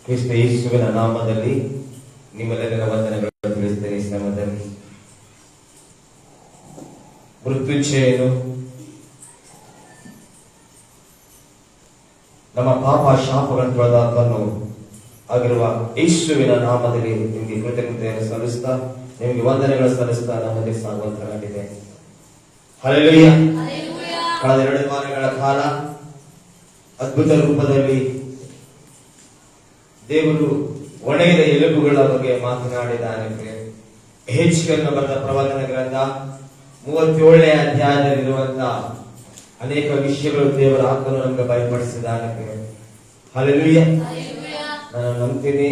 ಕ್ರಿಸ್ತ ಯೇಸುವಿನ ನಾಮದಲ್ಲಿ ನಿಮ್ಮೆಲ್ಲರ ವಂದನೆಗಳನ್ನು ತಿಳಿಸುತ್ತೇನೆ. ಈ ಸಮಯದಲ್ಲಿ ಮೃತ್ಯುಂಜಯನು ನಮ್ಮ ಪಾಪ ಶಾಪಗಳನ್ನು ತೊಳೆದಾತನು ಆಗಿರುವ ಯೇಸುವಿನ ನಾಮದಲ್ಲಿ ನಿಮಗೆ ಕೃತಜ್ಞತೆಯನ್ನು ಸಲ್ಲಿಸ್ತಾ, ನಿಮಗೆ ವಂದನೆಗಳು ಸಲ್ಲಿಸ್ತಾ ನಮ್ಮಲ್ಲಿ ಸಾಗುವಂತರಾಗಿದೆ. ಹಲ್ಲೆಲೂಯಾ. ಕಳೆದ 2 ವಾರಗಳ ಕಾಲ ಅದ್ಭುತ ರೂಪದಲ್ಲಿ ದೇವರು ಒಣಗಿದ ಎಲುಬುಗಳ ಬಗ್ಗೆ ಮಾತನಾಡಿದ್ದಾನೆ. ಯೆಹೆಜ್ಕೇಲನ ಬರೆದ ಪ್ರವಾದನ ಗ್ರಂಥ 37ನೇ ಅಧ್ಯಾಯದಲ್ಲಿರುವಂತಹ ಅನೇಕ ವಿಷಯಗಳು ದೇವರ ಆತ್ಮನು ನಮಗೆ ಬಯಪಡಿಸಿದ್ದಾನೆ. ಹಲ್ಲೆಲೂಯಾ. ನಾನು ನಂಬ್ತೀನಿ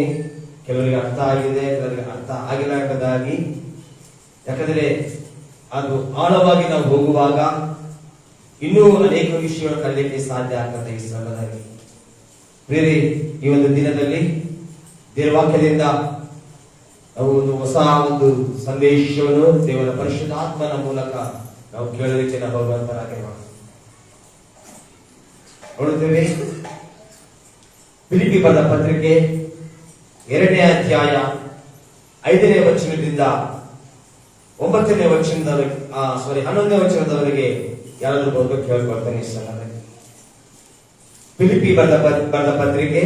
ಕೆಲವರಿಗೆ ಅರ್ಥ ಆಗಿದೆ, ಕೆಲವರಿಗೆ ಅರ್ಥ ಆಗಿಲ್ಲ ಎಂಬುದಾಗಿ. ಯಾಕಂದ್ರೆ ಅದು ಆಳವಾಗಿ ನಾವು ಹೋಗುವಾಗ ಇನ್ನೂ ಅನೇಕ ವಿಷಯಗಳು ಕಲಿಯಲಿಕ್ಕೆ ಸಾಧ್ಯ ಆಗ್ತದೆ. ಈ ಸಮಯದಲ್ಲಿ ಬೇರೆ ಈ ಒಂದು ದಿನದಲ್ಲಿ ದೇವವಾಕ್ಯದಿಂದ ನಾವು ಹೊಸ ಒಂದು ಸಂದೇಶವನ್ನು ದೇವರ ಪರಿಶುದ್ಧಾತ್ಮನ ಮೂಲಕ ನಾವು ಕೇಳಲಿಕ್ಕೆ ನಾವು ಹೋಗುವಂತರಾಗಿ ನೋಡುತ್ತೇವೆ. ಫಿಲಿಪ್ಪಿ ಬರೆದ ಪತ್ರಿಕೆ 2ನೇ ಅಧ್ಯಾಯ 5ನೇ ವಚನದಿಂದ 11ನೇ ವಚನದವರೆಗೆ ಯಾರಾದ್ರೂ ಬಹುದು ಕೇಳ್ಕೊಳ್ತಾನೆ. ಈ ಸಮಯದಲ್ಲಿ ಫಿಲಿಪ್ಪಿ ಬರೆದ ಪತ್ರಿಕೆ,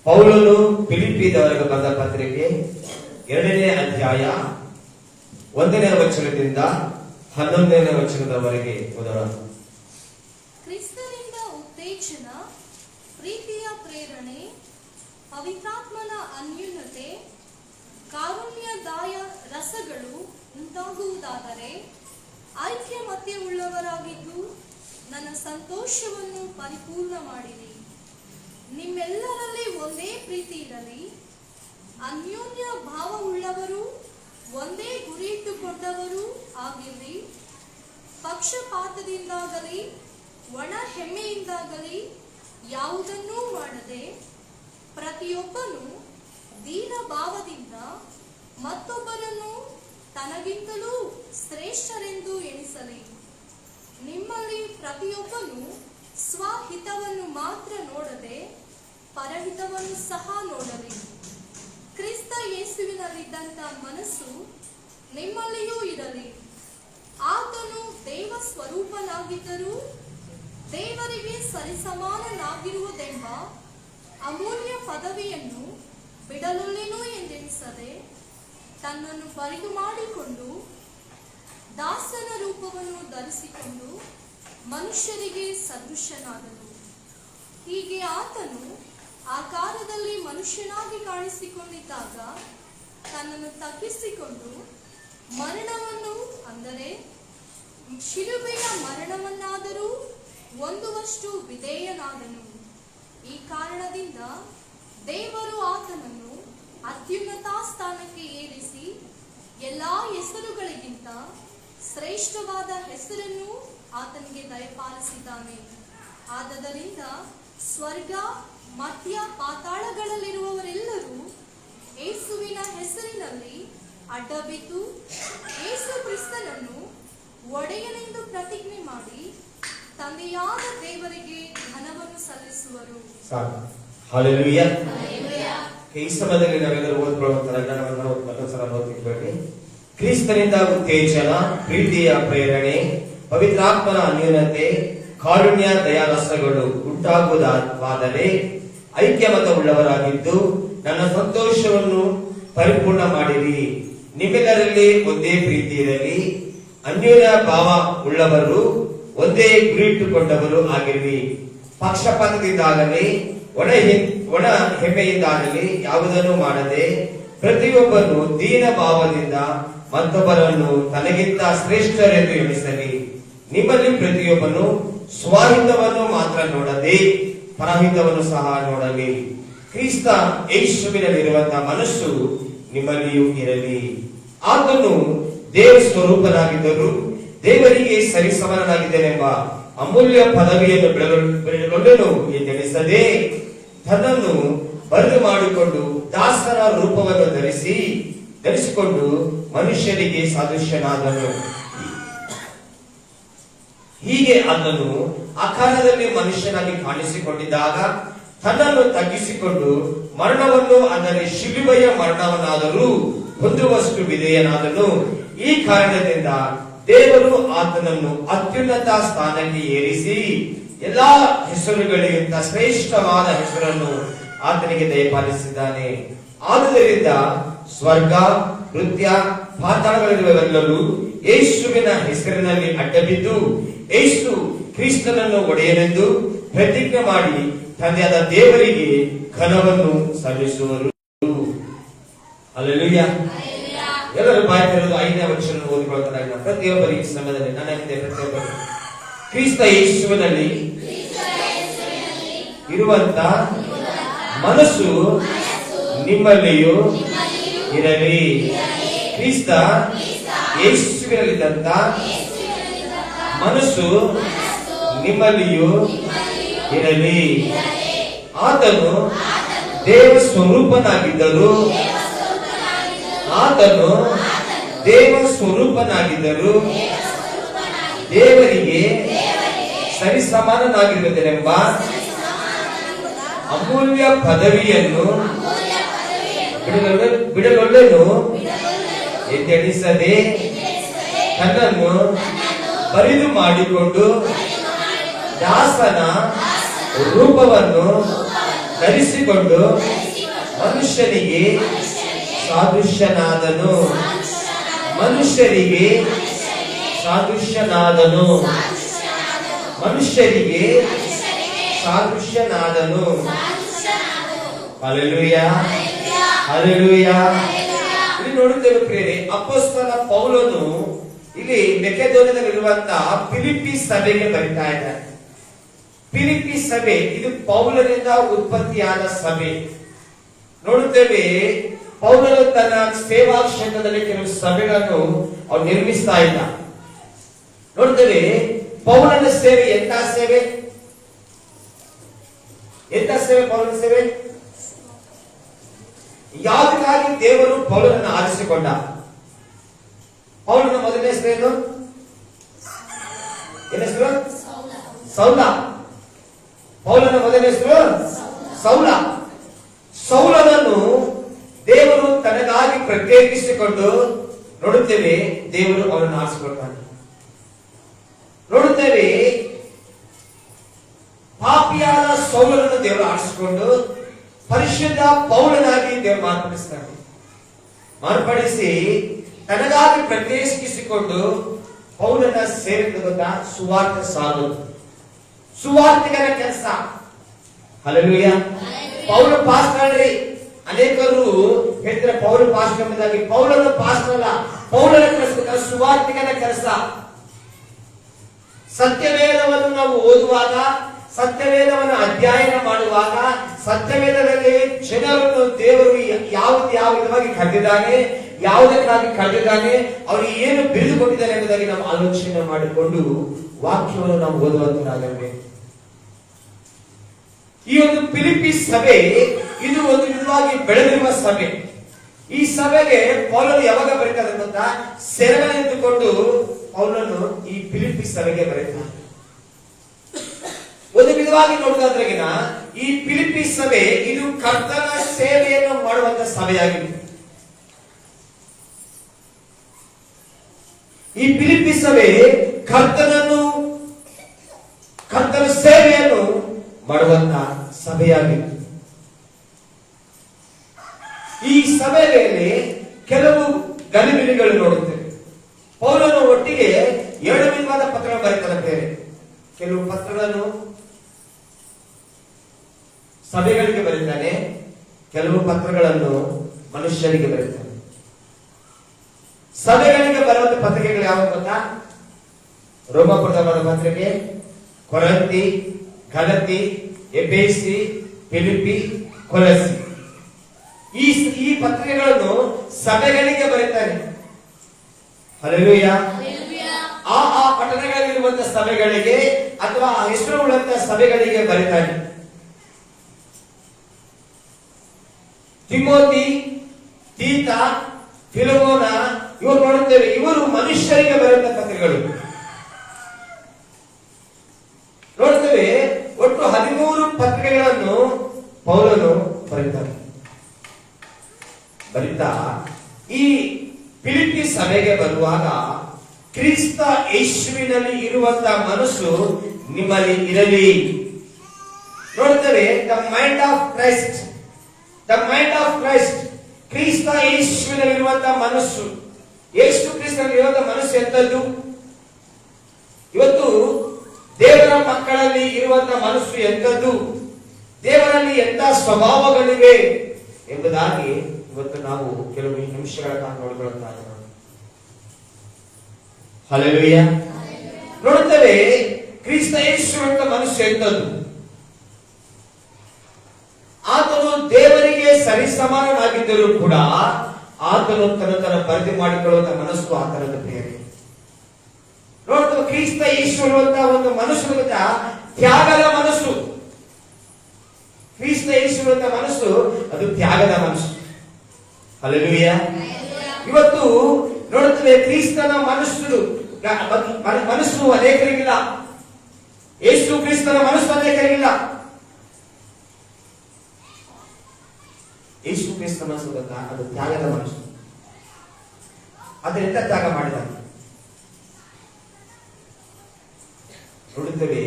ಪೌಲನು ಫಿಲಿಪ್ಪಿದವರೆಗೆ ಬರೆದ ಪತ್ರಿಕೆ 2ನೇ ಅಧ್ಯಾಯ 1ನೇ ವಚನದಿಂದ 11ನೇ ವಚನದವರೆಗೆ ಓದೋಣ. ಕ್ರಿಸ್ತನಿಂದ ಉತ್ತೇಜನ, ಪ್ರೀತಿಯ ಪ್ರೇರಣೆ, ಪವಿತ್ರಾತ್ಮನ ಅನ್ಯೋನ್ಯತೆ, ಕಾರುಣ್ಯದಾಯ ರಸಗಳು ಉಂಟಾಗುವುದಾದರೆ ಐಕ್ಯಮತ್ಯವುಳ್ಳವರಾಗಿದ್ದು ನನ್ನ ಸಂತೋಷವನ್ನು ಪರಿಪೂರ್ಣ ಮಾಡಿರಿ. ನಿಮ್ಮೆಲ್ಲರಲ್ಲಿ ಒಂದೇ ಪ್ರೀತಿ ಇರಲಿ, ಅನ್ಯೋನ್ಯ ಭಾವವುಳ್ಳವರು, ಒಂದೇ ಗುರಿ ಇಟ್ಟುಕೊಂಡವರು ಆಗಿರ್ರಿ. ಪಕ್ಷಪಾತದಿಂದಾಗಲಿ ಒಣ ಹೆಮ್ಮೆಯಿಂದಾಗಲಿ ಯಾವುದನ್ನೂ ಮಾಡದೆ ಪ್ರತಿಯೊಬ್ಬನು ದೀನ ಭಾವದಿಂದ ಮತ್ತೊಬ್ಬರನ್ನು ತನಗಿಂತಲೂ ಶ್ರೇಷ್ಠರೆಂದು ಎಣಿಸಲಿ. ನಿಮ್ಮಲ್ಲಿ ಪ್ರತಿಯೊಬ್ಬನು ಸ್ವಹಿತವನ್ನು ಮಾತ್ರ ನೋಡದೆ ಪರಹಿತವನ್ನು ಸಹ ನೋಡಲಿ. ಕ್ರಿಸ್ತ ಯೇಸುವಿನಲ್ಲಿದ್ದಂಥ ಮನಸ್ಸು ನಿಮ್ಮಲ್ಲಿಯೂ ಇರಲಿ. ಆತನು ದೇವ ಸ್ವರೂಪನಾಗಿದ್ದರೂ ದೇವರಿಗೆ ಸರಿಸಮಾನನಾಗಿರುವುದೆಂಬ ಅಮೂಲ್ಯ ಪದವಿಯನ್ನು ಬಿಡಲೊಲ್ಲೆನು ಎಂದೆಣಿಸದೆ ತನ್ನನ್ನು ಬರಿದು ಮಾಡಿಕೊಂಡು ದಾಸನ ರೂಪವನ್ನು ಧರಿಸಿಕೊಂಡು ಮನುಷ್ಯರಿಗೆ ಸದೃಶನಾದನು. ಹೀಗೆ ಆತನು ಆಕಾರದಲ್ಲಿ ಮನುಷ್ಯನಾಗಿ ಕಾಣಿಸಿಕೊಂಡಿದ್ದಾಗ ತನ್ನನ್ನು ತಗ್ಗಿಸಿಕೊಂಡು ಮರಣವನ್ನು, ಅಂದರೆ ಶಿಲುಬೆಯ ಮರಣವನ್ನಾದರೂ ಹೊಂದುವಷ್ಟು ವಿಧೇಯನಾದನು. ಈ ಕಾರಣದಿಂದ ದೇವರು ಆತನನ್ನು ಅತ್ಯುನ್ನತ ಸ್ಥಾನಕ್ಕೆ ಏರಿಸಿ ಎಲ್ಲಾ ಹೆಸರುಗಳಿಗಿಂತ ಶ್ರೇಷ್ಠವಾದ ಹೆಸರನ್ನು ಆತನಿಗೆ ದಯಪಾಲಿಸಿದ್ದಾನೆ. ಆದದರಿಂದ ಸ್ವರ್ಗ, ಮಧ್ಯ ಪಾತಾಳಗಳಲ್ಲಿರುವವರೆಲ್ಲರೂ ಯೇಸುವಿನ ಹೆಸರಿನಲ್ಲಿ ಅಡ್ಡಬಿದ್ದು ಯೇಸು ಕ್ರಿಸ್ತನನ್ನು ಒಡೆಯನೆಂದು ಪ್ರತಿಜ್ಞೆ ಮಾಡಿ ತಂದೆಯಾದ ದೇವರಿಗೆ ಧನವನ್ನು ಸಲ್ಲಿಸುವರು. ಹಲ್ಲೆಲೂಯಾ. ಈ ಸಮಯದಲ್ಲಿ ನಾವೆಲ್ಲರೂ ಓದ್ಕೊಳ್ಳುವಂತಹ ಮತ್ತೊಂದ್ಸಲ ಓದ್ತಿದ್ದೇವೆ. ಕ್ರಿಸ್ತನಿಂದ ಉತ್ತೇಜನ, ಪ್ರೀತಿಯ ಪ್ರೇರಣೆ, ಪವಿತ್ರಾತ್ಮನ ಅನ್ಯೋನ್ಯತೆ, ಕಾರುಣ್ಯ ದಯಾರಸಗಳು ಉಂಟಾಗುವುದಾದರೆ ಐಕ್ಯಮತವುಳ್ಳವರಾಗಿದ್ದು ನನ್ನ ಸಂತೋಷವನ್ನು ಪರಿಪೂರ್ಣ ಮಾಡಿರಿ. ನಿಮ್ಮೆಲ್ಲರಲ್ಲಿ ಒಂದೇ ಪ್ರೀತಿ ಇರಲಿ, ಅನ್ಯೋನ್ಯ ಭಾವ ಉಳ್ಳವರು, ಒಂದೇ ಗುರಿಯಿಟ್ಟುಕೊಂಡವರು ಆಗಿರಲಿ. ಪಕ್ಷಪಾತದಿಂದಾಗಲಿ ಒಣ ಹೆಮ್ಮೆಯಿಂದಾಗಲಿ ಯಾವುದನ್ನು ಮಾಡದೆ ಪ್ರತಿಯೊಬ್ಬನು ದೀನ ಭಾವದಿಂದ ಮತ್ತೊಬ್ಬರನ್ನು ತನಗಿಂತ ಶ್ರೇಷ್ಠರೆಂದು ಎಣಿಸಲಿ. ನಿಮ್ಮಲ್ಲಿ ಪ್ರತಿಯೊಬ್ಬನು ಸ್ವಹಿತವನ್ನು ಮಾತ್ರ ನೋಡದೆ ಪರಹಿತವನ್ನು ಸಹ ನೋಡಲಿ. ಕ್ರಿಸ್ತ ಯೇಸುವಿನಲ್ಲಿರುವಂತಹ ಮನಸ್ಸು ನಿಮ್ಮಲ್ಲಿಯೂ ಇರಲಿ. ಆತನು ದೇವ ಸ್ವರೂಪನಾಗಿದ್ದರೂ ದೇವರಿಗೆ ಸರಿಸಮನಾಗಿದ್ದೇನೆಂಬ ಅಮೂಲ್ಯ ಪದವಿಯನ್ನು ಬಿಡಲೊಲ್ಲೆನು ಎಂದೆಣಿಸದೆ ತನ್ನನ್ನು ಬರಿದು ಮಾಡಿಕೊಂಡು ದಾಸರ ರೂಪವನ್ನು ಧರಿಸಿಕೊಂಡು ಮನುಷ್ಯರಿಗೆ ಸಾದೃಶ್ಯನಾದನು. ಹೀಗೆ ಆತನು ಆಕಾರದಲ್ಲಿ ಮನುಷ್ಯನಾಗಿ ಕಾಣಿಸಿಕೊಂಡಿದ್ದಾಗ ತನ್ನನ್ನು ತಗ್ಗಿಸಿಕೊಂಡು ಮರಣವನ್ನು, ಅಂದರೆ ಶಿಲುಬೆಯ ಮರಣವನ್ನಾದರೂ ಹೊಂದುವಷ್ಟು ವಿಧೇಯನಾದನು. ಈ ಕಾರಣದಿಂದ ದೇವರು ಆತನನ್ನು ಅತ್ಯುನ್ನತ ಸ್ಥಾನಕ್ಕೆ ಏರಿಸಿ ಎಲ್ಲಾ ಹೆಸರುಗಳಿಗಿಂತ ಶ್ರೇಷ್ಠವಾದ ಹೆಸರನ್ನು ಆತನಿಗೆ ದಯಪಾಲಿಸಿದ್ದಾನೆ. ಆದುದರಿಂದ ಸ್ವರ್ಗ, ನೃತ್ಯ, ಪಾತಾಳಗಳಿರುವವೆಲ್ಲರೂ ಯೇಸುವಿನ ಹೆಸರಿನಲ್ಲಿ ಅಡ್ಡಬಿದ್ದು ಯೇಸು ಕ್ರಿಸ್ತನನ್ನು ಒಡೆಯನೆಂದು ಪ್ರತಿಜ್ಞೆ ಮಾಡಿ ತಂದೆಯಾದ ದೇವರಿಗೆ ಘನವನ್ನು ಸಲ್ಲಿಸುವರು. ಹಲ್ಲೆಲೂಯಾ. ಎಲ್ಲರೂ ಬಾಯಿ ತೆರೆದು 5ನೇ ವಚನ ಓದಿಕೊಳ್ತಾರೆ. ಪ್ರತಿಯೊಬ್ಬರಿಗೆ ಈ ಸಮಯದಲ್ಲಿ ನನ್ನ ಹಿಂದೆ ಪ್ರತಿಯೊಬ್ಬರು ಕ್ರಿಸ್ತ ಯೇಸುವಿನಲ್ಲಿ ಇರುವಂತ ಮನಸ್ಸು ನಿಮ್ಮಲ್ಲಿಯೂ ಇರಲಿ. ಕ್ರಿಸ್ತ ಯೇಸುವಿನಲ್ಲಿದ್ದಂತ ಮನಸ್ಸು ನಿಮ್ಮಲ್ಲಿಯೂ ಇರಲಿ. ಆತನು ದೇವ ಸ್ವರೂಪನಾಗಿದ್ದರು ದೇವರಿಗೆ ಸರಿಸಮಾನನಾಗಿರುವುದೆಂಬ ಅಮೂಲ್ಯ ಪದವಿಯನ್ನು ಬಿಡಲೊಳ್ಳೆನು ಎತ್ತೆಣಿಸದೆ ತನ್ನನ್ನು ಬರಿದು ಮಾಡಿಕೊಂಡು ದಾಸನ ರೂಪವನ್ನು ಧರಿಸಿಕೊಂಡು ಮನುಷ್ಯನಿಗೆ ಸಾದೃಶ್ಯನಾದನು. Hallelujah, hallelujah. ಇಲ್ಲಿ ನೋಡುತ್ತೇವೆ ಪ್ರಿಯರೇ, ಅಪೊಸ್ತಲ ಪೌಲನು ಇಲ್ಲಿ ಮೆಕೆದೋನ್ಯದಲ್ಲಿರುವಂತಹ ಫಿಲಿಪ್ಪಿ ಸಭೆಗೆ ಬರಿತಾ ಇದ್ದಾನೆ. ಫಿಲಿಪ್ಪಿ ಸಭೆ ಇದು ಪೌಲನಿಂದ ಉತ್ಪತ್ತಿಯಾದ ಸಭೆ. ನೋಡುತ್ತೇವೆ, ಪೌಲನು ತನ್ನ ಸೇವಾ ಕ್ಷೇತ್ರದಲ್ಲಿ ಕೆಲವು ಸಭೆಗಳನ್ನು ಅವನು ನಿರ್ಮಿಸ್ತಾ ಇದ್ದ. ನೋಡ್ತೇವೆ, ಪೌಲನ ಸೇವೆ ಎಂತ ಸೇವೆ? ಪೌಲನ ಸೇವೆ ಯಾವುದಕ್ಕಾಗಿ ದೇವರು ಪೌಲನನ್ನು ಆರಿಸಿಕೊಂಡ? ಪೌಲನ ಮೊದಲನೇ ಹೆಸರೇನು? ಏನ ಹೆಸರು? ಸೌಲ. ಪೌಲನ ಮೊದಲನೇ ಹೆಸರು ಸೌಲ. ಸೌಲನನ್ನು ದೇವರು ತನಗಾಗಿ ಪ್ರತ್ಯೇಕಿಸಿಕೊಂಡು ನೋಡುತ್ತೇವೆ, ದೇವರು ಅವನನ್ನು ಆರಿಸಿಕೊಳ್ತಾನೆ. ನೋಡುತ್ತೇವೆ, ಪಾಪಿಯಾದ ಸೌಲನನ್ನು ದೇವರು ಆರಿಸಿಕೊಂಡು ಪರಿಶುದ್ಧ ಪೌಲನಾಗಿ ದೇವರು ಮಾರ್ಪಡಿಸಿ ತನಗಾಗಿ ಪ್ರತ್ಯೇಕಿಸಿಕೊಂಡು ಪೌಲನ ಸೇರಿದ ಸುವಾರ್ಥ ಸಾಗೋದು, ಸುವಾರ್ತಿಗರ ಕೆಲಸ. ಹಲ್ಲೆಲೂಯಾ. ಪೌಲ ಪಾಸ್ಟರ್ ರೀ. ಅನೇಕರು ಹೇಳ್ತಾರೆ ಪೌಲ ಪಾಸ್ಟರ್ ಎಂಬುದಾಗಿ. ಪೌಲನ ಪಾಸ್ಟರ್ ಅಲ್ಲ, ಪೌಲನ ಕೆಲಸ ಸುವಾರ್ತಿಗರ ಕೆಲಸ. ಸತ್ಯವೇದವನ್ನು ನಾವು ಓದುವಾಗ, ಸತ್ಯವೇದವನ್ನು ಅಧ್ಯಯನ ಮಾಡುವಾಗ, ಸತ್ಯವೇದದಲ್ಲಿ ಜನರನ್ನು ದೇವರು ಯಾವ ವಿಧವಾಗಿ ಕರೆದಿದ್ದಾನೆ, ಯಾವುದಕ್ಕಾಗಿ ಕರೆದಿದ್ದಾನೆ, ಅವರಿಗೆ ಏನು ಬಿರಿದು ಕೊಟ್ಟಿದ್ದಾನೆ ಎಂಬುದಾಗಿ ನಾವು ಆಲೋಚನೆ ಮಾಡಿಕೊಂಡು ವಾಕ್ಯವನ್ನು ನಾವು ಓದುವಂತರಾಗಬೇಕು. ಈ ಒಂದು ಫಿಲಿಪ್ಪಿ ಸಭೆ ಇದು ಒಂದು ವಿಧವಾಗಿ ಬೆಳೆದಿರುವ ಸಭೆ. ಈ ಸಭೆಗೆ ಪೌಲನು ಯಾವಾಗ ಬರೀತಾರೆ ಗೊತ್ತಾ? ಸೆರೆಮನೆ ನಿಂತುಕೊಂಡು ಪೌಲನು ಈ ಫಿಲಿಪ್ಪಿ ಸಭೆಗೆ ಬರೀತಾನೆ. ಒಂದು ವಿಧವಾಗಿ ನೋಡುವುದಾದ್ರೆಗಿನ ಈ ಫಿಲಿಪ್ಪಿ ಸಭೆ ಇದು ಕರ್ತನ ಸೇವೆಯನ್ನು ಮಾಡುವಂತ ಸಭೆಯಾಗಿದೆ. ಈ ಫಿಲಿಪ್ಪಿ ಸಭೆ ಕರ್ತನ ಸೇವೆಯನ್ನು ಮಾಡುವಂತ ಸಭೆಯಾಗಿದೆ. ಈ ಸಭೆಯಲ್ಲಿ ಕೆಲವು ಗಲಿಬಿಲಿಗಳು ನೋಡುತ್ತೇವೆ. ಪೌಲನು ಒಟ್ಟಿಗೆ 7 ವಿಧವಾದ ಪತ್ರಗಳನ್ನು ಬರೀತಾರೆ. ಕೆಲವು ಪತ್ರಗಳನ್ನು ಸಭೆಗಳಿಗೆ ಬರೀತಾನೆ, ಕೆಲವು ಪತ್ರಗಳನ್ನು ಮನುಷ್ಯರಿಗೆ ಬರೀತಾನೆ. ಸಭೆಗಳಿಗೆ ಬರುವಂತ ಪತ್ರಿಕೆಗಳು ಯಾವ ಗೊತ್ತಾ? ರೋಮಪುರದ ಪತ್ರಿಕೆ, ಕೊರಂತಿ, ಗಲತಿ, ಎಫೆಸಿ, ಫಿಲಿಪ್ಪಿ, ಕೊಲಸಿ. ಈ ಪತ್ರಿಕೆಗಳನ್ನು ಸಭೆಗಳಿಗೆ ಬರೀತಾನೆ. ಹಲ್ಲೆಲೂಯಾ. ಆ ಪಟ್ಟಣಗಳಲ್ಲಿರುವಂತಹ ಸಭೆಗಳಿಗೆ ಅಥವಾ ಹೆಸರು ಉಳ್ಳಂತಹ ಸಭೆಗಳಿಗೆ ಬರೀತಾನೆ. ತಿಮೋತಿ, ತೀತ, ಫಿಲಮೋನ ಇವರು ನೋಡುತ್ತೇವೆ, ಇವರು ಮನುಷ್ಯರಿಗೆ ಬರುವಂತಹ ಪತ್ರಿಕೆಗಳು. ನೋಡುತ್ತೇವೆ, ಒಟ್ಟು 13 ಪತ್ರಿಕೆಗಳನ್ನು ಪೌಲನು ಬರಿತಾ ಈ ಫಿಲಿಪ್ಪಿ ಸಭೆಗೆ ಬರುವಾಗ ಕ್ರಿಸ್ತ ಯೇಸುವಿನಲ್ಲಿ ಇರುವಂತಹ ಮನಸ್ಸು ನಿಮ್ಮಲ್ಲಿ ಇರಲಿ. ನೋಡ್ತೇವೆ, ದ ಮೈಂಡ್ ಆಫ್ ಕ್ರೈಸ್ಟ್, ಕ್ರಿಸ್ತ ಯೇಸುವಿನಲ್ಲಿರುವಂತಹ ಮನಸ್ಸು, ಯೇಸು ಕ್ರಿಸ್ತನಲ್ಲಿರುವಂತಹ ಮನಸ್ಸು ಎಂತದ್ದು? ಇವತ್ತು ದೇವರ ಮಕ್ಕಳಲ್ಲಿ ಇರುವಂತಹ ಮನಸ್ಸು ಎಂತದ್ದು, ದೇವರಲ್ಲಿ ಎಂತ ಸ್ವಭಾವಗಳಿವೆ ಎಂಬುದಾಗಿ ಇವತ್ತು ನಾವು ಕೆಲವು ನಿಮಿಷಗಳ ಕಾಲ ನೋಡಿಕೊಳ್ಳುತ್ತಾರೆ. ಹಲ್ಲೆಲೂಯ. ನೋಡುತ್ತೇವೆ, ಕ್ರಿಸ್ತ ಯೇಸುವಿನ ಮನಸ್ಸು ಎಂತದ್ದು? ಆತನು ದೇವರಿಗೆ ಸರಿಸಮಾನನಾಗಿದ್ದರೂ ಕೂಡ ಆತನು ತನ್ನ ಪರಿಧಿ ಮಾಡಿಕೊಳ್ಳುವಂತಹ ಮನಸ್ಸು ಆತನದ್ದು ಬೇರೆ. ನೋಡ್ತೇವೆ, ಕ್ರಿಸ್ತ ಯೇಸು ಅನ್ನುವಂತಹ ಒಂದು ಮನಸ್ಸು ತ್ಯಾಗದ ಮನಸ್ಸು. ಕ್ರಿಸ್ತ ಯೇಸು ಅನ್ನುವಂತಹ ಮನಸ್ಸು ಅದು ತ್ಯಾಗದ ಮನಸ್ಸು. ಹಲ್ಲೆಲೂಯ. ಇವತ್ತು ನೋಡುತ್ತೇವೆ, ಕ್ರಿಸ್ತನ ಮನಸ್ಸು ಅನೇಕರಿಗಿಲ್ಲ. ಯೇಸು ಕ್ರಿಸ್ತನ ಮನಸ್ಸು ಅನೇಕರಿಗಿಲ್ಲ. ಯೇಸು ಕ್ರಿಸ್ತನ ಮನಸ್ಸು ಅದು ತ್ಯಾಗದ ಮನಸ್ಸು. ಅದರಿಂದ ತ್ಯಾಗ ಮಾಡಿದ. ನೋಡುತ್ತೇವೆ,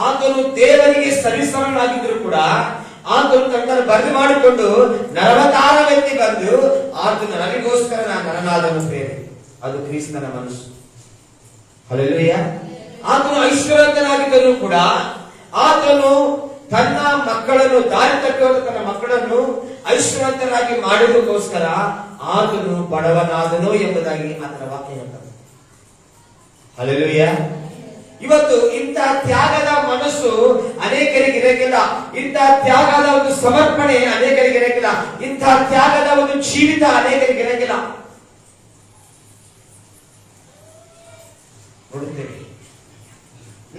ಆತನು ದೇವರಿಗೆ ಸರಿಸಮನಾಗಿದ್ದರೂ ಕೂಡ ಆತನು ತನ್ನನ್ನು ಬರೆದು ಮಾಡಿಕೊಂಡು ನರವತಾರವೆತ್ತಿ ಬಂದು ಆತನು ನನಗೋಸ್ಕರ ನಾನು ನರನಾದನು ಬೇರೆ. ಅದು ಕ್ರಿಸ್ತನ ಮನಸ್ಸು. ಹಲ್ಲೆಲೂಯ. ಆತನು ಐಶ್ವರ್ಯವಂತನಾಗಿದ್ದರೂ ಕೂಡ ಆತನು ತನ್ನ ಮಕ್ಕಳನ್ನು, ದಾರಿ ತಪ್ಪುವ ತನ್ನ ಮಕ್ಕಳನ್ನು ಐಶ್ವರ್ಯವಂತರಾಗಿ ಮಾಡುವುದಕ್ಕೋಸ್ಕರ ಆತನು ಬಡವನಾದನು ಎಂಬುದಾಗಿ ಆತನ ವಾಕ್ಯ ಹೇಳ್ತದೆ. ಹಲ್ಲೆಲೂಯ. ಇವತ್ತು ಇಂತಹ ತ್ಯಾಗದ ಮನಸ್ಸು ಅನೇಕರಿಗೆ ಇರಲಿಲ್ಲ. ಇಂತಹ ತ್ಯಾಗದ ಒಂದು ಸಮರ್ಪಣೆ ಅನೇಕರಿಗೆ ಇರಲಿಲ್ಲ. ಇಂತಹ ತ್ಯಾಗದ ಒಂದು ಜೀವಿತ ಅನೇಕರಿಗೆ ಇರಲಿಲ್ಲ. ನೋಡುತ್ತೇವೆ,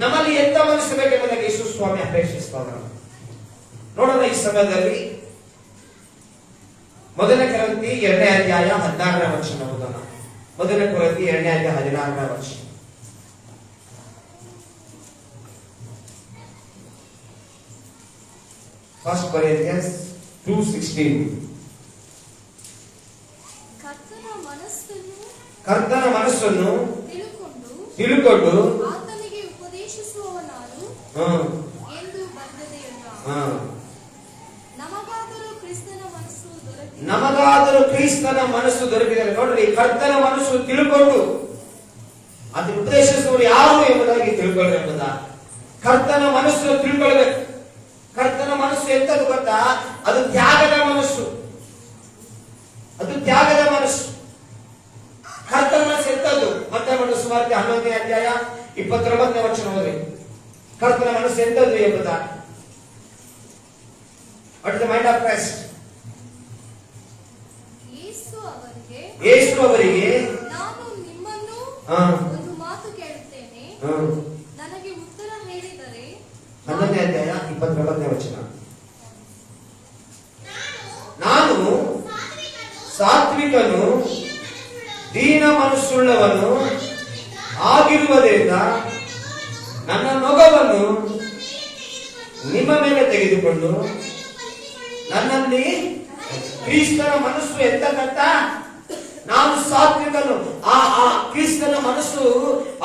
ನಮ್ಮಲ್ಲಿ ಎಂತ ಮನಸ್ಸು ಬೇಕೆಂಬುದಾಗಿ ಯೇಸು ಸ್ವಾಮಿ ಅಪೇಕ್ಷಿಸ್ತಾರೆ. ನೋಡೋಣ ಈ ಸಮಯದಲ್ಲಿ ಮೊದಲ ಕೊರಿಂಥಿ 2ನೇ ಅಧ್ಯಾಯ 16ನೇ ವಚನ ಓದೋಣ. ಮೊದಲ ಕೊರಿಂಥಿ 2ನೇ ಅಧ್ಯಾಯ 16ನೇ ವಚನ. First Corinthians 2:16. ಕರ್ತನ ಮನಸ್ಸನ್ನು ತಿಳುಕೊಂಡು ಆತನಿಗೆ ಉಪದೇಶಿಸುವವನಾರು ಎಂದು ಬರೆದದೆಯಲ್ಲ. ನಮಗಾದರೂ ಕ್ರಿಸ್ತನ ಮನಸ್ಸು ದೊರಕಿದೆ. ನೋಡ್ರಿ, ಕರ್ತನ ಮನಸ್ಸು ತಿಳ್ಕೊಂಡು ಅದು ಉಪದೇಶಿಸುವವರು ಯಾರು ಎಂಬುದಾಗಿ ತಿಳ್ಕೊಳ್ಳಿ ಎಂಬುದ. ಕರ್ತನ ಮನಸ್ಸು ತಿಳ್ಕೊಳ್ಬೇಕು. ಕರ್ತನ ಮನಸ್ಸು ಎಂತದ್ದು ಗೊತ್ತಾ? ಅದು ತ್ಯಾಗದ ಮನಸ್ಸು. ಕರ್ತನ ಮನಸ್ಸು ಎಂತದ್ದು? ಮತ್ತೆ ಸುವಾರ್ತೆ 11ನೇ ಅಧ್ಯಾಯ 29ನೇ ವಚನ ಓದಿ. ಕರ್ತನ ಮನಸ್ಸು ಎಂತದ್ದು ಎಂಬುದ. What is the mind of Christ? ಯೇಸು ಅವರಿಗೆ ನಾನು ನಿಮ್ಮನ್ನು ಒಂದು ಮಾತು ಕೇಳುತ್ತೇನೆ, ನನಗೆ ಉತ್ತರ ಹೇಳಿದರೆ. 11ನೇ ಅಧ್ಯಾಯ 29ನೇ ವಚನ. ನಾನು ಸಾತ್ವಿಕನು ದೀನ ಮನಸ್ಸುಳ್ಳವನು ಆಗಿರುವುದರಿಂದ ನನ್ನ ನೊಗವನ್ನು ನಿಮ್ಮ ಮೇಲೆ ತೆಗೆದುಕೊಂಡು ನನ್ನಲ್ಲಿ. ಕ್ರಿಸ್ತನ ಮನಸ್ಸು ಎಂತಕ್ಕಂತ? ನಾನು ಸಾತ್ವಿಕನು. ಆ ಕ್ರಿಸ್ತನ ಮನಸ್ಸು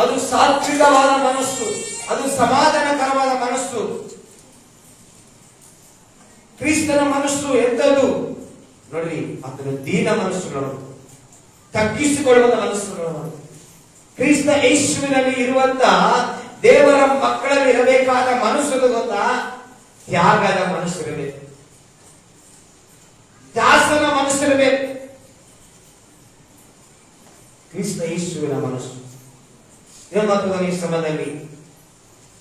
ಅದು ಸಾತ್ವಿಕವಾದ ಮನಸ್ಸು, ಅದು ಸಮಾಧಾನಕರವಾದ ಮನಸ್ಸು. ಕ್ರಿಸ್ತನ ಮನಸ್ಸು ಎಂತದ್ದು? ನೋಡ್ರಿ, ಅದನ್ನು ದೀನ ಮನಸ್ಸುಗಳು, ತಗ್ಗಿಸಿಕೊಳ್ಳುವ ಮನಸ್ಸುಗಳು. ಕ್ರಿಸ್ತ ಯೇಸುವಿನಲ್ಲಿ ಇರುವಂತ ದೇವರ ಮಕ್ಕಳಲ್ಲಿ ಇರಬೇಕಾದ ಮನಸ್ಸು ಗೊತ್ತಾ? ತ್ಯಾಗದ ಮನಸ್ಸಿರಬೇಕು, ದಾಸನ ಮನಸ್ಸಿರಬೇಕು. ಕ್ರಿಸ್ತ ಯೇಸುವಿನ ಮನಸ್ಸು. ಮತ್ತು ಈ ಸಮಯದಲ್ಲಿ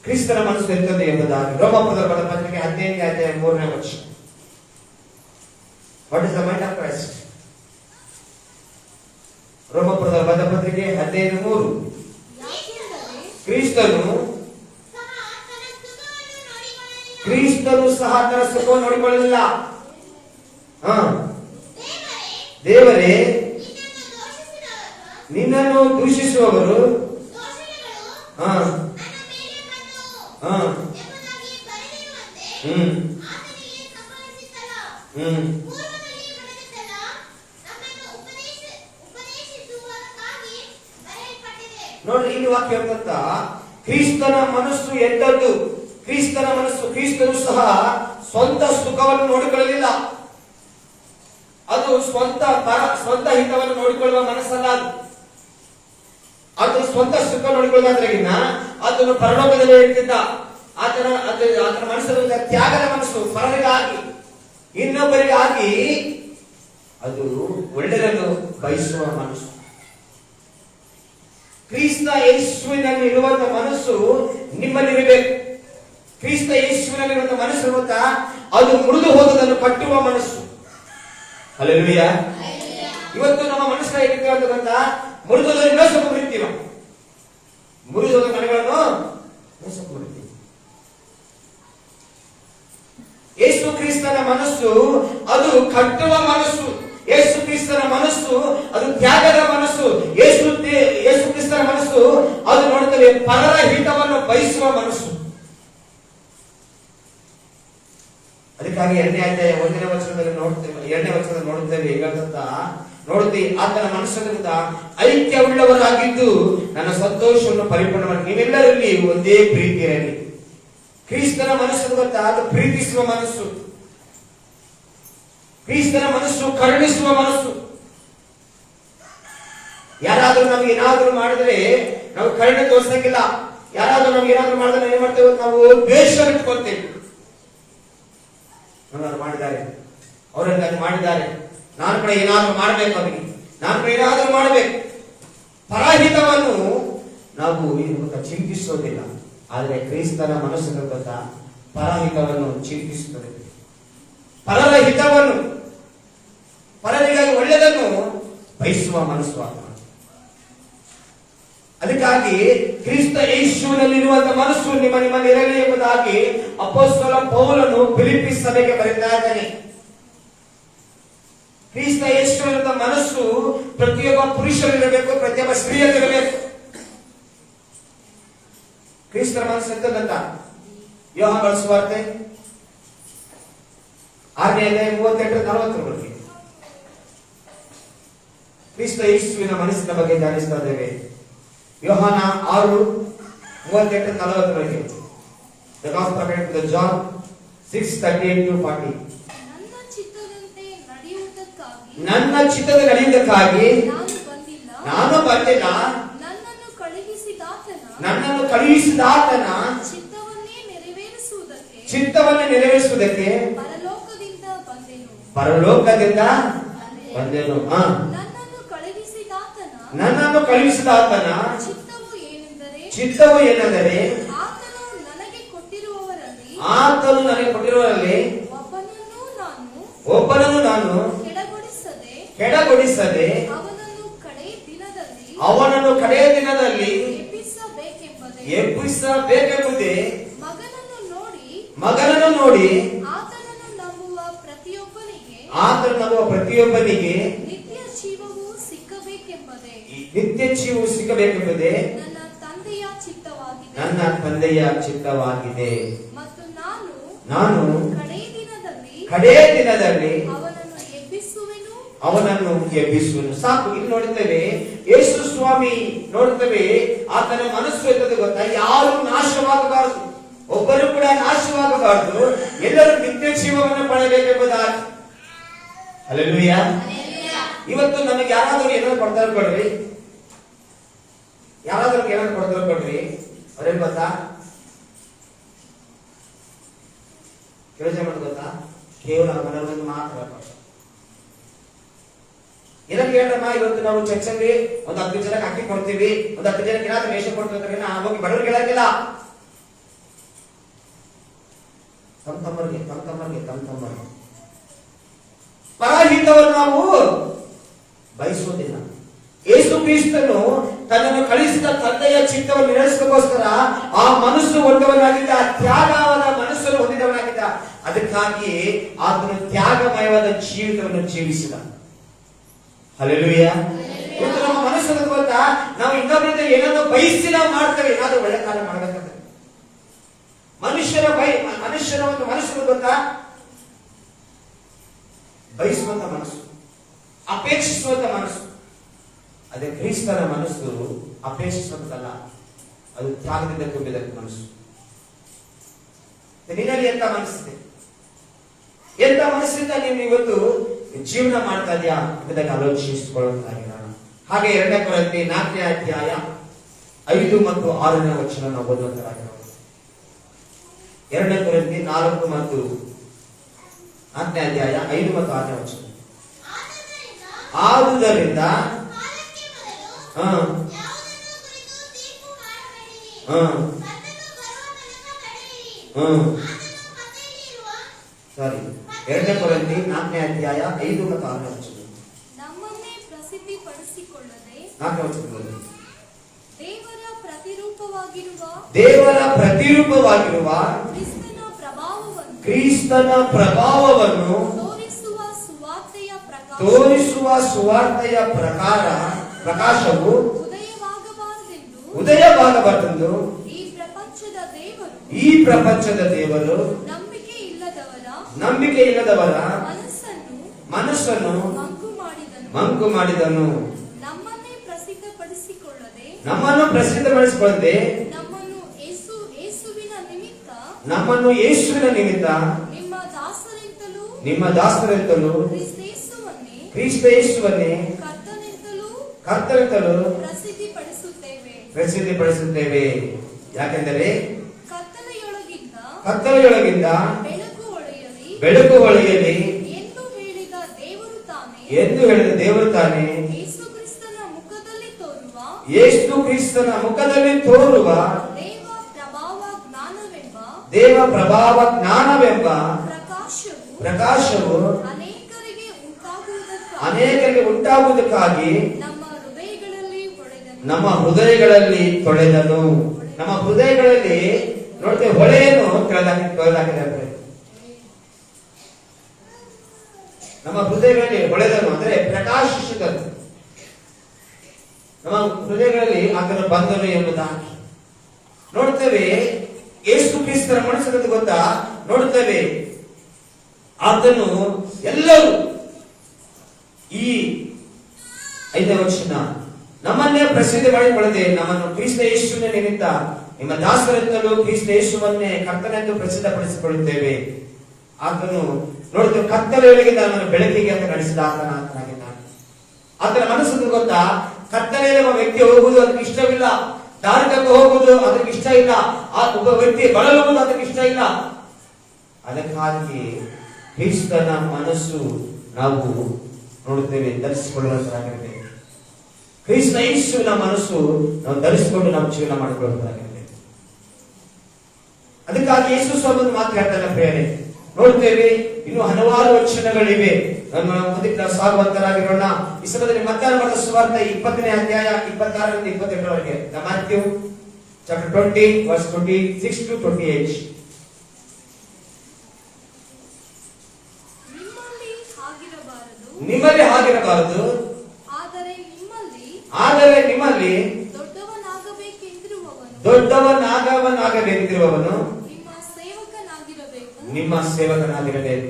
ಕ್ರಿಸ್ತನ ಮನಸ್ಸು ಎಂತದ್ದು ಎಂಬುದಾಗಿ ರೋಮಪುರದ ಬರೆದ ಪತ್ರಿಕೆ 15ನೇ ಅಧ್ಯಾಯ 3ನೇ ವಚನ. What is the mind of Christ? ರೋಮಪುರದ ಬರೆದ ಪತ್ರಿಕೆ 15:3. ಕ್ರಿಸ್ತನು ಸಹ ತನ್ನ ಸುಖವನ್ನು ನೋಡಿಕೊಳ್ಳಲಿಲ್ಲ. ದೇವರೇ, ನಿನ್ನನ್ನು ದೂಷಿಸುವವರು ಪೂರ್ವದಲ್ಲಿ ನಡೆದದ್ದೆಲ್ಲ ನಮ್ಮನ್ನು ಉಪದೇಶಿಸುವುದಕ್ಕಾಗಿ ಬರೆಯಲ್ಪಟ್ಟಿದೆ. ನೋಡ್ರಿ, ಇಲ್ಲಿ ವಾಕ್ಯ ಹೇಳ್ತಂತ ಕ್ರಿಸ್ತನ ಮನಸ್ಸು ಎಂದದ್ದು. ಕ್ರಿಸ್ತನ ಮನಸ್ಸು, ಕ್ರಿಸ್ತನು ಸಹ ಸ್ವಂತ ಸುಖವನ್ನು ನೋಡಿಕೊಳ್ಳಲಿಲ್ಲ. ಅದು ಸ್ವಂತ ಹಿತವನ್ನು ನೋಡಿಕೊಳ್ಳುವ ಮನಸ್ಸಲ್ಲ. ಅದು ಸ್ವಂತ ಸುಖ ನೋಡಿಕೊಳ್ಳೋದ್ರಾಗಿನ ಅದನ್ನು ಪರಲೋಕದಲ್ಲಿ ಇರ್ತಿದ್ದ. ಆತನ ಮನಸ್ಸಲ್ಲಿ ತ್ಯಾಗದ ಮನಸ್ಸು, ಪರರಿಗಾಗಿ ಇನ್ನೊಬ್ಬರಿಗಾಗಿ ಅದು ಒಳ್ಳೆಯದನ್ನು ಬಯಸುವ ಮನಸ್ಸು. ಕ್ರಿಸ್ತ ಯೇಸುವಿನಲ್ಲಿ ಇರುವಂತ ಮನಸ್ಸು ನಿಮ್ಮಲ್ಲಿರಬೇಕು. ಕ್ರಿಸ್ತ ಯೇಸುವಿನಲ್ಲಿರುವಂತ ಮನಸ್ಸು ಗೊತ್ತಾ, ಅದು ಮುರಿದು ಹೋದದನ್ನು ಕಟ್ಟುವ ಮನಸ್ಸು. ಹಲ್ಲೆಲೂಯಾ. ಇವತ್ತು ನಮ್ಮ ಮನಸ್ಸು ಹೇಗಿರ್ತೇವೆ ಅಂತ ಗೊತ್ತಾ, ಮುರಿದೋದನ್ನು ಮೇಸಕ್ಕೆ ಮುರಿತೀವ. ಮುರಿದೋದ ಮನೆಗಳನ್ನು ಮೇಸಕ್ಕೆ ಮುರಿತೀವಿ. ಯೇಸು ಕ್ರಿಸ್ತನ ಮನಸ್ಸು ಅದು ಕಟ್ಟುವ ಮನಸ್ಸು. ಯೇಸು ಕ್ರಿಸ್ತನ ಮನಸ್ಸು ಅದು ತ್ಯಾಗದ ಮನಸ್ಸು. ಯೇಸು ಕ್ರಿಸ್ತನ ಮನಸ್ಸು ಅದು ನೋಡುತ್ತೇವೆ ಪರರ ಹಿತವನ್ನು ಬಯಸುವ ಮನಸ್ಸು. ಅದಕ್ಕಾಗಿ 2ನೇ ಅಧ್ಯಾಯ 1ನೇ ವಚನದಲ್ಲಿ ನೋಡುತ್ತೇವೆ ಹೇಗಂತ ನೋಡುತ್ತೀವಿ, ಆತನ ಮನಸ್ಸಿನಿಂದ ಐಕ್ಯವುಳ್ಳವರಾಗಿದ್ದು ನನ್ನ ಸಂತೋಷವನ್ನು ಪರಿಪೂರ್ಣ ಮಾಡಿ ನೀವೆಲ್ಲರಲ್ಲಿ ಒಂದೇ ಪ್ರೀತಿಯಲ್ಲಿ. ಕ್ರಿಸ್ತನ ಮನಸ್ಸು ಗೊತ್ತಾ, ಅದು ಪ್ರೀತಿಸುವ ಮನಸ್ಸು. ಕ್ರಿಸ್ತನ ಮನಸ್ಸು ಕರುಣಿಸುವ ಮನಸ್ಸು. ಯಾರಾದ್ರೂ ನಮ್ಗೆ ಏನಾದ್ರೂ ಮಾಡಿದ್ರೆ ನಾವು ಕರುಣೆ ತೋರಿಸಂಗಿಲ್ಲ. ಯಾರಾದ್ರೂ ನಮ್ಗೆ ಏನಾದ್ರೂ ಮಾಡಿದ್ರೆ ಏನ್ ಮಾಡ್ತೇವೆ, ನಾವು ದ್ವೇಷ ಇಟ್ಕೊಳ್ತೇವೆ. ನನ್ನನ್ನು ಮಾಡಿದ್ದಾರೆ, ಅವರಲ್ಲಿ ಅದು ಮಾಡಿದ್ದಾರೆ, ನಾನು ಕೂಡ ಏನಾದ್ರೂ ಮಾಡಬೇಕು, ಅವರಿಗೆ ನಾನು ಕೂಡ ಏನಾದ್ರೂ ಮಾಡಬೇಕು. ಪರಹಿತವನ್ನು ನಾವು ಚಿಂತಿಸೋದಿಲ್ಲ. ಆದರೆ ಕ್ರಿಸ್ತನ ಮನಸ್ಸಿನ ಗೊತ್ತಾ, ಪರಹಿತವನ್ನು ಚಿಂತಿಸುತ್ತದೆ. ಪರರ ಹಿತವನ್ನು, ಪರರಿಗಾಗಿ ಒಳ್ಳೆಯದನ್ನು ಬಯಸುವ ಮನಸ್ಸು ಆತ. ಅದಕ್ಕಾಗಿ ಕ್ರಿಸ್ತ ಯೇಸುವಿನಲ್ಲಿರುವಂತಹ ಮನಸ್ಸು ನಿಮ್ಮಲ್ಲಿ ಇರಲಿ ಎಂಬುದಾಗಿ ಅಪೊಸ್ತಲ ಪೌಲನು ಫಿಲಿಪ್ಪಿ ಸಭೆಗೆ ಬರೆತಾ ಇದ್ದಾನೆ. ಕ್ರಿಸ್ತ ಯೇಸುವಿನ ಮನಸ್ಸು ಪ್ರತಿಯೊಬ್ಬ ಪುರುಷರಿರಬೇಕು, ಪ್ರತಿಯೊಬ್ಬ ಸ್ತ್ರೀಯಲ್ಲಿರಬೇಕು. ಕ್ರಿಸ್ತನ ಮನಸ್ಸು ಎಂತದಂತ ಯೋಹಾನನ ಸುವಾರ್ತೆ 6ನೇ ಅಧ್ಯಾಯ 38-40 ಕ್ರಿಸ್ತ ಯೇಸುವಿನ ಮನಸ್ಸಿನ ಬಗ್ಗೆ ಧ್ಯಾನಿಸ್ತಾ ಇದ್ದೇವೆ. ಯೋಹಾನ 6:38-40. The Gospel according to John 6:38-40. ನನ್ನ ಚಿತ್ತದ ನಡೆಯುವುದಕ್ಕಾಗಿ ನಾನು ಬಂದಿಲ್ಲ, ನನ್ನನ್ನು ಕಳುಹಿಸಿದಾತನ ಚಿತ್ತವನ್ನೇ ನೆರವೇರಿಸುವುದಕ್ಕೆ ಪರಲೋಕದಿಂದ ಬಂದೆನು. ನನ್ನನ್ನು ಕಳುಹಿಸಿದಾತನ ಚಿತ್ತವು ಏನೆಂದರೆ ಆತನು ನನಗೆ ಕೊಟ್ಟಿರುವವರಲ್ಲಿ ಒಬ್ಬನನ್ನು ನಾನು ಕೆಡಗೊಡಿಸದೆ ಅವನನ್ನು ಕಡೆಯ ದಿನದಲ್ಲಿ ಎಬ್ಬಿಸಬೇಕೆಂಬುದೇ ಮಗನನ್ನು ನೋಡಿ ಆತನನ್ನು ನಂಬುವ ಪ್ರತಿಯೊಬ್ಬನಿಗೆ ನಿತ್ಯ ಜೀವವು ಸಿಕ್ಕಬೇಕೆಂಬುದೇ ನನ್ನ ತಂದೆಯ ಚಿತ್ತವಾಗಿದೆ. ಮತ್ತು ನಾನು ಕಡೆಯ ದಿನದಲ್ಲಿ ಅವನನ್ನು ಎಬ್ಬಿಸುವನು. ಸಾಕು. ಇಲ್ಲಿ ನೋಡುತ್ತೇವೆ ಯೇಸು ಸ್ವಾಮಿ ನೋಡುತ್ತೇವೆ ಆತನ ಮನಸ್ಸು ಎಂತದ್ದು ಗೊತ್ತಾ, ಯಾರು ನಾಶವಾಗಬಾರದು, ಒಬ್ಬರು ಕೂಡ ನಾಶವಾಗಬಾರದು, ಎಲ್ಲರೂ ನಿತ್ಯ ಜೀವವನ್ನು ಪಡೆಯಬೇಕೆಂಬುದಾಗಿ. ಹಲ್ಲೆಲೂಯಾ. ಇವತ್ತು ನಮಗೆ ಯಾರಾದ್ರೂ ಏನಾದ್ರು ಕೊಡ್ತಾರೆ ಕೊಡ್ರಿ, ಯಾರಾದ್ರೂ ಏನಾದ್ರು ಕೊಡ್ತಾರೆ ಕೊಡ್ರಿ, ಅವ್ರೇನ್ ಗೊತ್ತಾ, ಯೋಚನೆ ಮಾಡೋದು ಗೊತ್ತಾ, ಕೇವಲ ಮನೋರಂಜನೆ ಮಾತ್ರ. ಏನಂತ ಹೇಳ್ರಮ್ಮ, ಇವತ್ತು ನಾವು ಚರ್ಚಲ್ಲಿ ಒಂದು 10 ಜನಕ್ಕೆ ಅಕ್ಕಿ ಕೊಡ್ತೀವಿ, ಒಂದು 10 ಜನಕ್ಕೆ ಏನಾದ್ರು ವೇಷ ಕೊಡ್ತೀವಿ, ಹೋಗಿ ಬಡವರಿಗೆ ಹೇಳಂಗಿಲ್ಲ. ತಮ್ಮರಿಗೆ ಪರಹಿತವನ್ನು ನಾವು ಬಯಸುವುದಿಲ್ಲ. ಯೇಸು ಕ್ರಿಸ್ತನು ತನ್ನನ್ನು ಕಳಿಸಿದ ತಂದೆಯ ಚಿತ್ತವನ್ನು ನೆರವೇರಿಸಲಿಕ್ಕೋಸ್ಕರ ಆ ಮನಸ್ಸು ಹೊಂದವನಾಗಿದ್ದ, ತ್ಯಾಗವಾದ ಮನಸ್ಸನ್ನು ಹೊಂದಿದವನಾಗಿದ್ದ. ಅದಕ್ಕಾಗಿ ಆತನು ತ್ಯಾಗಮಯವಾದ ಜೀವಿತವನ್ನು ಜೀವಿಸಿದ. ಹಲ್ಲೆಲೂಯಾ. ಇವತ್ತು ನಮ್ಮ ಮನಸ್ಸು ಗೊತ್ತಾ, ನಾವು ಇನ್ನೊಬ್ಬರಿಂದ ಏನಾದ್ರು ಬಯಸಿ ನಾವು ಮಾಡ್ತೇವೆ, ಏನಾದ್ರೂ ಒಳ್ಳೆ ಕಾಲ ಮಾಡಬೇಕಂತ. ಮನುಷ್ಯನ ಒಂದು ಮನಸ್ಸು ಗೊತ್ತಾ, ಬಯಸುವಂತ ಮನಸ್ಸು, ಅಪೇಕ್ಷಿಸುವಂತ ಮನಸ್ಸು. ಅದೇ ಕ್ರಿಸ್ತನ ಮನಸ್ಸು ಅಪೇಕ್ಷಿಸುವಂತಲ್ಲ, ಅದು ತ್ಯಾಗದಿಂದ ತುಂಬಿದ ಮನಸ್ಸು. ನಿನ್ನಲ್ಲಿ ಎಂತ ಮನಸ್ಸಿದೆ? ಎಂತ ಮನಸ್ಸಿಂದ ನೀನು ಇವತ್ತು ಜೀವನ ಮಾಡ್ತಾ ಇದೆಯಾ ಎಂಬುದಕ್ಕೆ ಆಲೋಚಿಸಿಕೊಳ್ಳುವಂತಾಗಿರೋಣ. ಹಾಗೆ 2 ಕೊರಿಂಥಿ 4ನೇ ಅಧ್ಯಾಯ 5 ಮತ್ತು 6ನೇ ವಚನ ನಾವು ಓದುವಂತರಾಗಿರೋಣ. 2 ಕೊರಿಂಥಿ 4 ಮತ್ತು 4ನೇ ಅಧ್ಯಾಯ 5 ಮತ್ತು 6ನೇ ವಚನ. ಆದುದರಿಂದ ಕಾಲಕ್ಕೆ ಮೊದಲು ಹ ಯಾವುದನ್ನೂ ಕುರಿತು ತೀರ್ಪು ಮಾಡಬೇಡಿರಿ. ಹ ಕರ್ತನು ಬರುವ ತನಕ ತಡೆಯಿರಿ. ಹ ಆತನು ಮಧ್ಯದಲ್ಲಿ ಇರುವ ಸಾರಿ 2 ಕೊರಿಂಥಿ 4ನೇ ಅಧ್ಯಾಯ 5 ಮತ್ತು 6ನೇ ವಚನ. ನಮ್ಮನ್ನೇ ಪ್ರಸಿದ್ಧಿಪಡಿಸಿಕೊಳ್ಳದೆ 4ನೇ ವಚನದಲ್ಲಿ ದೇವರ ಪ್ರತಿರೂಪವಾಗಿರುವ ದೇವರ ಪ್ರತಿರೂಪವಾಗಿರುವ ಕ್ರಿಸ್ತನ ಪ್ರಭಾವವನ್ನು ತೋರಿಸುವ ಸುವಾರ್ತೆಯ ಪ್ರಕಾಶವು ಉದಯವಾಗಬಾರದೆಂದು ಉದಯವಾಗಬಾರದೆಂದು ಈ ಪ್ರಪಂಚದ ದೇವರು ನಂಬಿಕೆ ಇಲ್ಲದವರ ಮನಸ್ಸನ್ನು ಮಂಕು ಮಾಡಿದನು. ನಮ್ಮನ್ನು ಪ್ರಸಿದ್ಧಪಡಿಸಿಕೊಳ್ಳದೆ ನಮ್ಮನ್ನು ಯೇಸುವಿನ ನಿಮಿತ್ತ ನಿಮ್ಮ ದಾಸರೆಂತಲೂ ಕ್ರಿಸ್ತ ಯೇಸುವನ್ನೇ ಕರ್ತನೆಂತಲೂ ಪ್ರಸಿದ್ಧಿಪಡಿಸುತ್ತೇವೆ. ಯಾಕೆಂದರೆ ಕತ್ತಲೆಯೊಳಗಿಂದ ಬೆಳಕು ಹೊಳೆಯಲಿ ಎಂದು ಹೇಳಿದ ದೇವರು ತಾನೇ ಯೇಸು ಕ್ರಿಸ್ತನ ಮುಖದಲ್ಲಿ ತೋರುವ ದೇವ ಪ್ರಭಾವ ಜ್ಞಾನವೆಂಬ ಪ್ರಕಾಶವು ಅನೇಕರಿಗೆ ಉಂಟಾಗುವುದಕ್ಕಾಗಿ ನಮ್ಮ ಹೃದಯಗಳಲ್ಲಿ ತೊಳೆದನು. ನಮ್ಮ ಹೃದಯಗಳಲ್ಲಿ ನೋಡ್ತೇವೆ ಹೊಳೆಯನ್ನು ತೊಳೆದಾಕಿದ್ದಾರೆ. ನಮ್ಮ ಹೃದಯಗಳಲ್ಲಿ ಹೊಳೆದನು ಅಂದ್ರೆ ಪ್ರಕಾಶಿಸಿದನು. ನಮ್ಮ ಹೃದಯಗಳಲ್ಲಿ ಆತನ ಬಂದನು ಎಂಬುದಾಗಿ ನೋಡ್ತೇವೆ. ಯೇಸು ಕ್ರಿಸ್ತರ ಮನಸ್ಸನ್ನು ಗೊತ್ತಾ ನೋಡುತ್ತೇವೆ. ಆತನು ಎಲ್ಲರೂ ಈ 5ನೇ ವಚನ ನಮ್ಮನ್ನೇ ಪ್ರಸಿದ್ಧ ಮಾಡಿಕೊಳ್ಳದೆ ನಮ್ಮನ್ನು ಕ್ರಿಸ್ತ ಯೇಸುವಿನ ನಿಮಿತ್ತ ನಿಮ್ಮ ದಾಸರೆಂತಲೂ ಕ್ರಿಸ್ತ ಯೇಸುವನ್ನೇ ಕರ್ತನೆಂದು ಪ್ರಸಿದ್ಧಪಡಿಸಿಕೊಳ್ಳುತ್ತೇವೆ. ಆತನು ನೋಡುತ್ತೇವೆ ಕತ್ತಲೆಯೊಳಗೆ ನಮ್ಮನ್ನು ಬೆಳಕಿಗೆ ಅಂತ ನಡೆಸಿದ ಆತನಾಗಿದ್ದಾನೆ. ಆತನ ಮನಸ್ಸನ್ನು ಗೊತ್ತಾ ಕತ್ತಲೆಯಲ್ಲಿ ಒಬ್ಬ ವ್ಯಕ್ತಿ ಹೋಗುವುದು ಅದಕ್ಕೆ ಇಷ್ಟವಿಲ್ಲ, ದಾರಿತಕ್ಕ ಹೋಗುವುದು ಅದಕ್ಕೆ ಇಷ್ಟ ಇಲ್ಲ, ಆ ಒಬ್ಬ ವ್ಯಕ್ತಿ ಬಳಲುವುದು ಅದಕ್ಕೆ ಇಷ್ಟ ಇಲ್ಲ. ಅದಕ್ಕಾಗಿ ಕ್ರಿಸ್ತನ ಮನಸ್ಸು ನಾವು ನೋಡುತ್ತೇವೆ ಧರಿಸಿಕೊಳ್ಳುವಂತಾಗಿರುತ್ತೆ. ಕ್ರಿಸ್ತ ಯೇಸುವಿನ ಮನಸ್ಸು ನಾವು ಧರಿಸಿಕೊಂಡು ನಾವು ಜೀವನ ಮಾಡಿಕೊಳ್ಳುವಂತಾಗಿರುತ್ತೆ. ಅದಕ್ಕಾಗಿ ಯೇಸು ಸ್ವಾಮಿ ಮಾತು ಹೇಳ್ತಾನೆ ಪ್ರಿಯರೇ. ನೋಡ್ತೇವೆ ಇನ್ನು ಹಲವಾರು ವಚನಗಳಿವೆ. ಮುಂದಕ್ಕೆ ನಾವು ಸಾಗುವಂತರಾಗಿರೋಣ. ಈ ಸಮಯದಲ್ಲಿ ಮತ್ತಾಯ ಬರೆದ ಸುವಾರ್ತೆ 20ನೇ ಅಧ್ಯಾಯ 26ರಿಂದ 28ರವರೆಗೆ. Matthew chapter 20 verse 26 to 28. ನಿಮ್ಮಲ್ಲಿ ಹಾಗಿರಬಾರದು, ಆದರೆ ನಿಮ್ಮಲ್ಲಿ ದೊಡ್ಡವನಾಗಬೇಕೆಂದಿರುವವನು ನಿಮ್ಮ ಸೇವಕನಾಗಿರಬೇಕು.